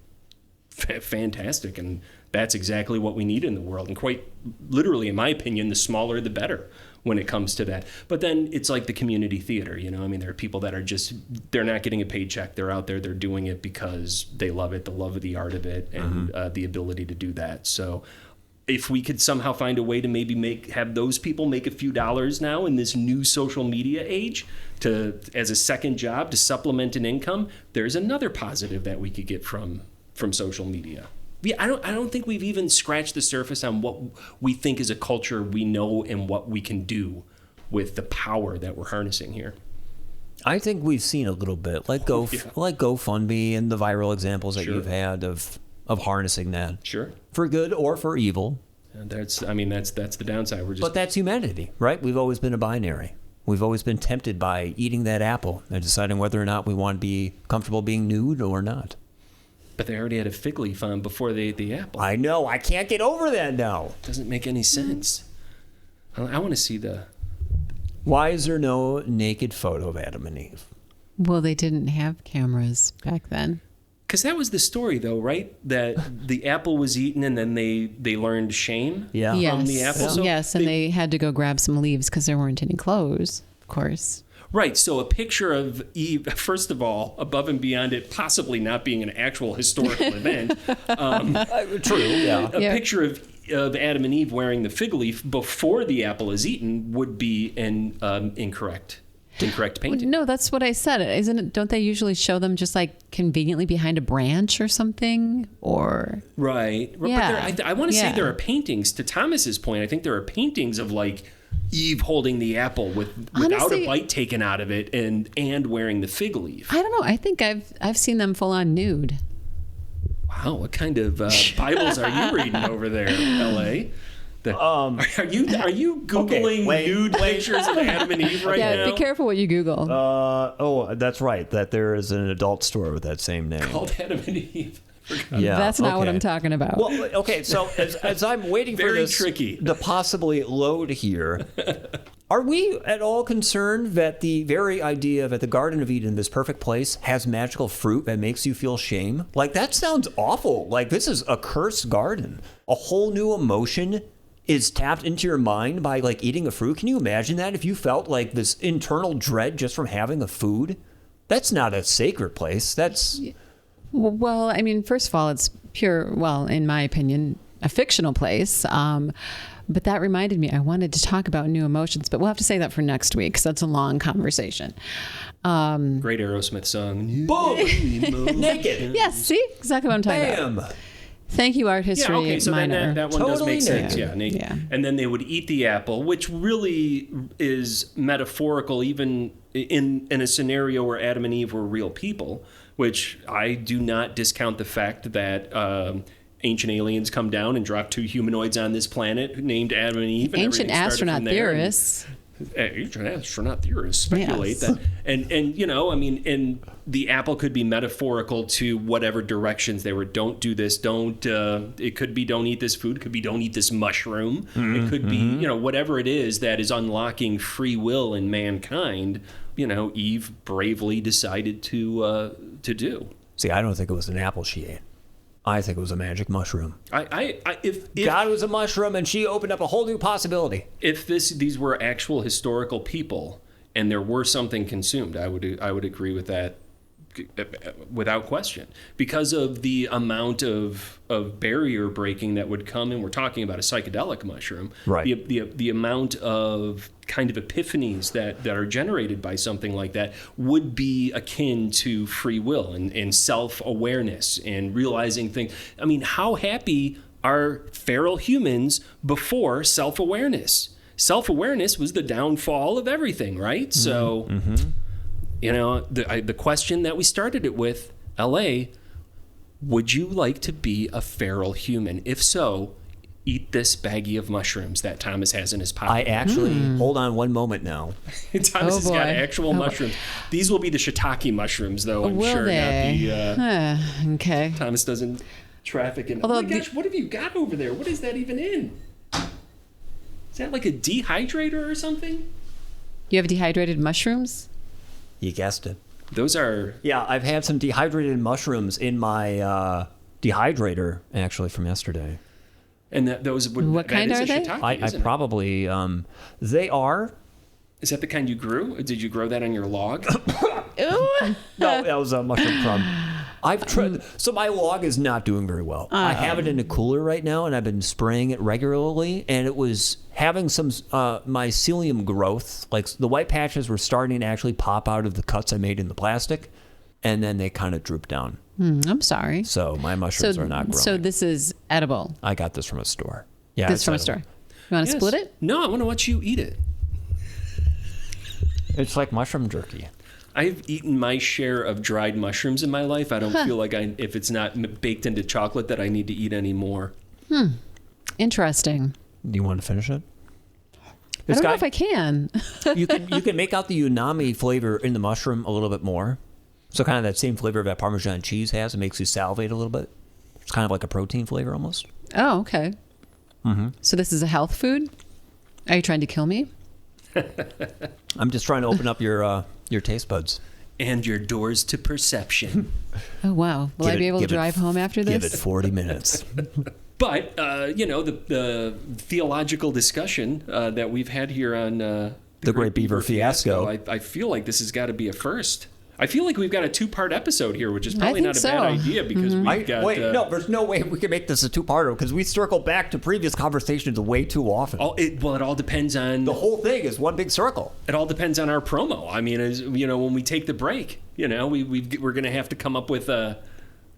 fantastic, and that's exactly what we need in the world. And quite literally, in my opinion, the smaller the better when it comes to that. But then it's like the community theater, there are people that are they're not getting a paycheck. They're out there, they're doing it because they love it, the love of the art of it, and the ability to do that. So if we could somehow find a way to have those people make a few dollars now in this new social media age as a second job to supplement an income, there's another positive that we could get from social media. I don't think we've even scratched the surface on what we think is a culture we know and what we can do with the power that we're harnessing here. I think we've seen a little bit, like GoFundMe and the viral examples that you've had of harnessing that. Sure. For good or for evil. And that's the downside. But that's humanity, right? We've always been a binary. We've always been tempted by eating that apple and deciding whether or not we want to be comfortable being nude or not. But they already had a fig leaf on before they ate the apple. I know. I can't get over that now. Doesn't make any sense. I want to see Why is there no naked photo of Adam and Eve? Well, they didn't have cameras back then. Because that was the story, though, right? That the apple was eaten and then they learned shame from the apple. Yeah. So yes, and they had to go grab some leaves because there weren't any clothes, of course. Right, so a picture of Eve, first of all, above and beyond it possibly not being an actual historical event. True, yeah. A picture of Adam and Eve wearing the fig leaf before the apple is eaten would be an incorrect painting. No, that's what I said. Isn't it? Don't they usually show them just like conveniently behind a branch or something? Or right. Yeah. But I want to say there are paintings. To Thomas's point, I think there are paintings of like Eve holding the apple without a bite taken out of it and wearing the fig leaf. I don't know. I think I've seen them full on nude. Wow, what kind of Bibles are you reading over there, LA? Are you Googling nude pictures of Adam and Eve right now? Yeah, be careful what you Google. That's right. That there is an adult store with that same name. Called Adam and Eve. Yeah, that's not what I'm talking about. Well, okay, so as I'm waiting for this to possibly load here, are we at all concerned that the very idea that the Garden of Eden, this perfect place, has magical fruit that makes you feel shame? Like, that sounds awful. Like, this is a cursed garden. A whole new emotion is tapped into your mind by, like, eating a fruit. Can you imagine that if you felt like this internal dread just from having a food? That's not a sacred place. That's... Well, I mean, first of all, it's pure, well, in my opinion, a fictional place. But that reminded me, I wanted to talk about new emotions, but we'll have to say that for next week because that's a long conversation. Great Aerosmith song. Boom! Naked. Yes, see? Exactly what I'm talking about. Thank you, Art History Yeah, okay, so then minor. that one Totally does make sense. naked. Yeah. And then they would eat the apple, which really is metaphorical even in a scenario where Adam and Eve were real people, which I do not discount the fact that ancient aliens come down and drop 2 humanoids on this planet named Adam and Eve. And Ancient astronaut theorists. Ancient astronaut theorists speculate Yes. that, and you know, I mean, and the apple could be metaphorical to whatever directions they were. Don't do this. Don't. It could be don't eat this food. It could be don't eat this mushroom. It could be whatever it is that is unlocking free will in mankind. Eve bravely decided to do. See, I don't think it was an apple she ate. I think it was a magic mushroom. If God was a mushroom and she opened up a whole new possibility. If these were actual historical people and there were something consumed, I would agree with that without question, because of the amount of barrier breaking that would come, and we're talking about a psychedelic mushroom, right? The amount of kind of epiphanies that are generated by something like that would be akin to free will and self-awareness and realizing things. I mean, how happy are feral humans before self-awareness? Self-awareness was the downfall of everything, right? So the question that we started it with, LA, would you like to be a feral human? If so, eat this baggie of mushrooms that Thomas has in his pocket. I actually, hold on one moment now. Thomas has got actual mushrooms. These will be the shiitake mushrooms, though, I'm Will sure. they? Not the, okay. Thomas doesn't traffic in. Although oh my gosh, what have you got over there? What is that even in? Is that like a dehydrator or something? You have dehydrated mushrooms? You guessed it. Those are... Yeah, I've had some dehydrated mushrooms in my dehydrator, actually, from yesterday. And those would... What kind are they? Shiitake, I probably... they are... Is that the kind you grew? Did you grow that on your log? Ooh. No, that was a mushroom crumb. I've tried... So my log is not doing very well. I have it in a cooler right now, and I've been spraying it regularly, and it was having some mycelium growth. Like, the white patches were starting to actually pop out of the cuts I made in the plastic, and then they kind of drooped down. I'm sorry. So my mushrooms are not growing. So this is edible? I got this from a store. Yeah, This from a store. You want to split it? No, I want to watch you eat it. It's like mushroom jerky. I've eaten my share of dried mushrooms in my life. I don't feel like if it's not baked into chocolate that I need to eat any more. Interesting. Do you want to finish it? I don't know if I can. you can make out the umami flavor in the mushroom a little bit more. So kind of that same flavor that Parmesan cheese has. It makes you salivate a little bit. It's kind of like a protein flavor almost. Oh, okay. Mm-hmm. So this is a health food? Are you trying to kill me? I'm just trying to open up your taste buds. And your doors to perception. Oh, wow. Will I be able to drive home after this? Give it 40 minutes. But, the theological discussion that we've had here on the Great Beaver Fiasco. I feel like this has got to be a first. I feel like we've got a 2-part episode here, which is probably not a so. bad idea because we've got... Wait, no, there's no way we can make this a 2-parter because we circle back to previous conversations way too often. It all depends on... The whole thing is one big circle. It all depends on our promo. I mean, when we take the break, we're going to have to come up with a...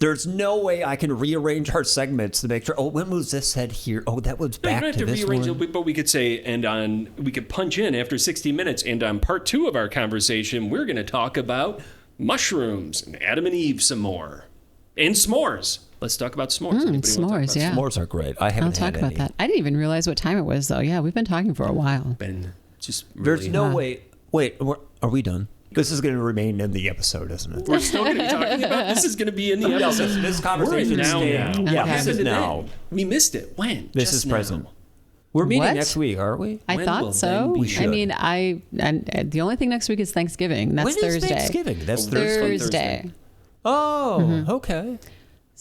There's no way I can rearrange our segments to make sure. Oh, when was this said here? Oh, that was back to this one. But we could say, we could punch in after 60 minutes, and on part 2 of our conversation, we're going to talk about mushrooms and Adam and Eve some more, and s'mores. Let's talk about s'mores. S'mores, yeah. S'mores are great. I haven't I'll talk about that. I didn't even realize what time it was, though. Yeah, we've been talking for a while. Been just really... There's no way. Wait, are we done? This is going to remain in the episode, isn't it? We're still going to be talking about this. Is going to be in the episode. No, this conversation is now. Yeah, Okay. this is now. We missed it. When? This Just is present. We're meeting What? next week, aren't we? I When thought will so. then be? We should. I mean, and the only thing next week is Thanksgiving. That's When is Thursday. Thanksgiving? That's Thursday. Thursday. Oh, okay.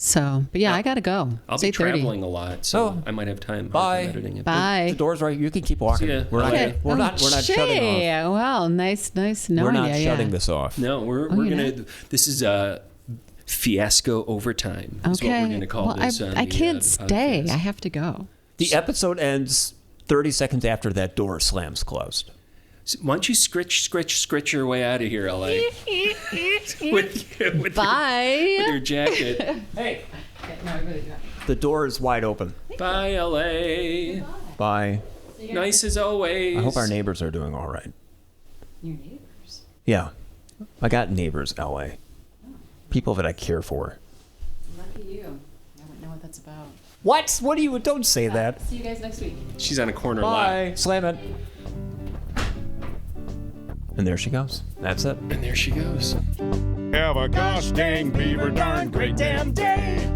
So, but yeah, I got to go. I'll It's be 8:30. traveling a lot, so Oh. I might have time. Bye. Editing it. Bye. The door's right. You can keep walking. See ya. We're not. Okay. We're not shutting off. Well, nice knowing We're not you. shutting this off. No, we're you're gonna. This is fiasco overtime. Is Okay. what we're gonna call well, this. I can't the stay. podcast. I have to go. The episode ends 30 seconds after that door slams closed. So why don't you scritch your way out of here, LA? with Bye. your jacket. Hey, the door is wide open. Bye, LA. Bye. Nice as always. I hope our neighbors are doing all right. Your neighbors. Yeah, I got neighbors, LA. People that I care for. Lucky you. I wouldn't know what that's about. What? What do you? Don't say that. See you guys next week. She's on a corner lot. Bye. Slam it. And there she goes. That's it. And there she goes. Have a gosh dang beaver darn great damn day.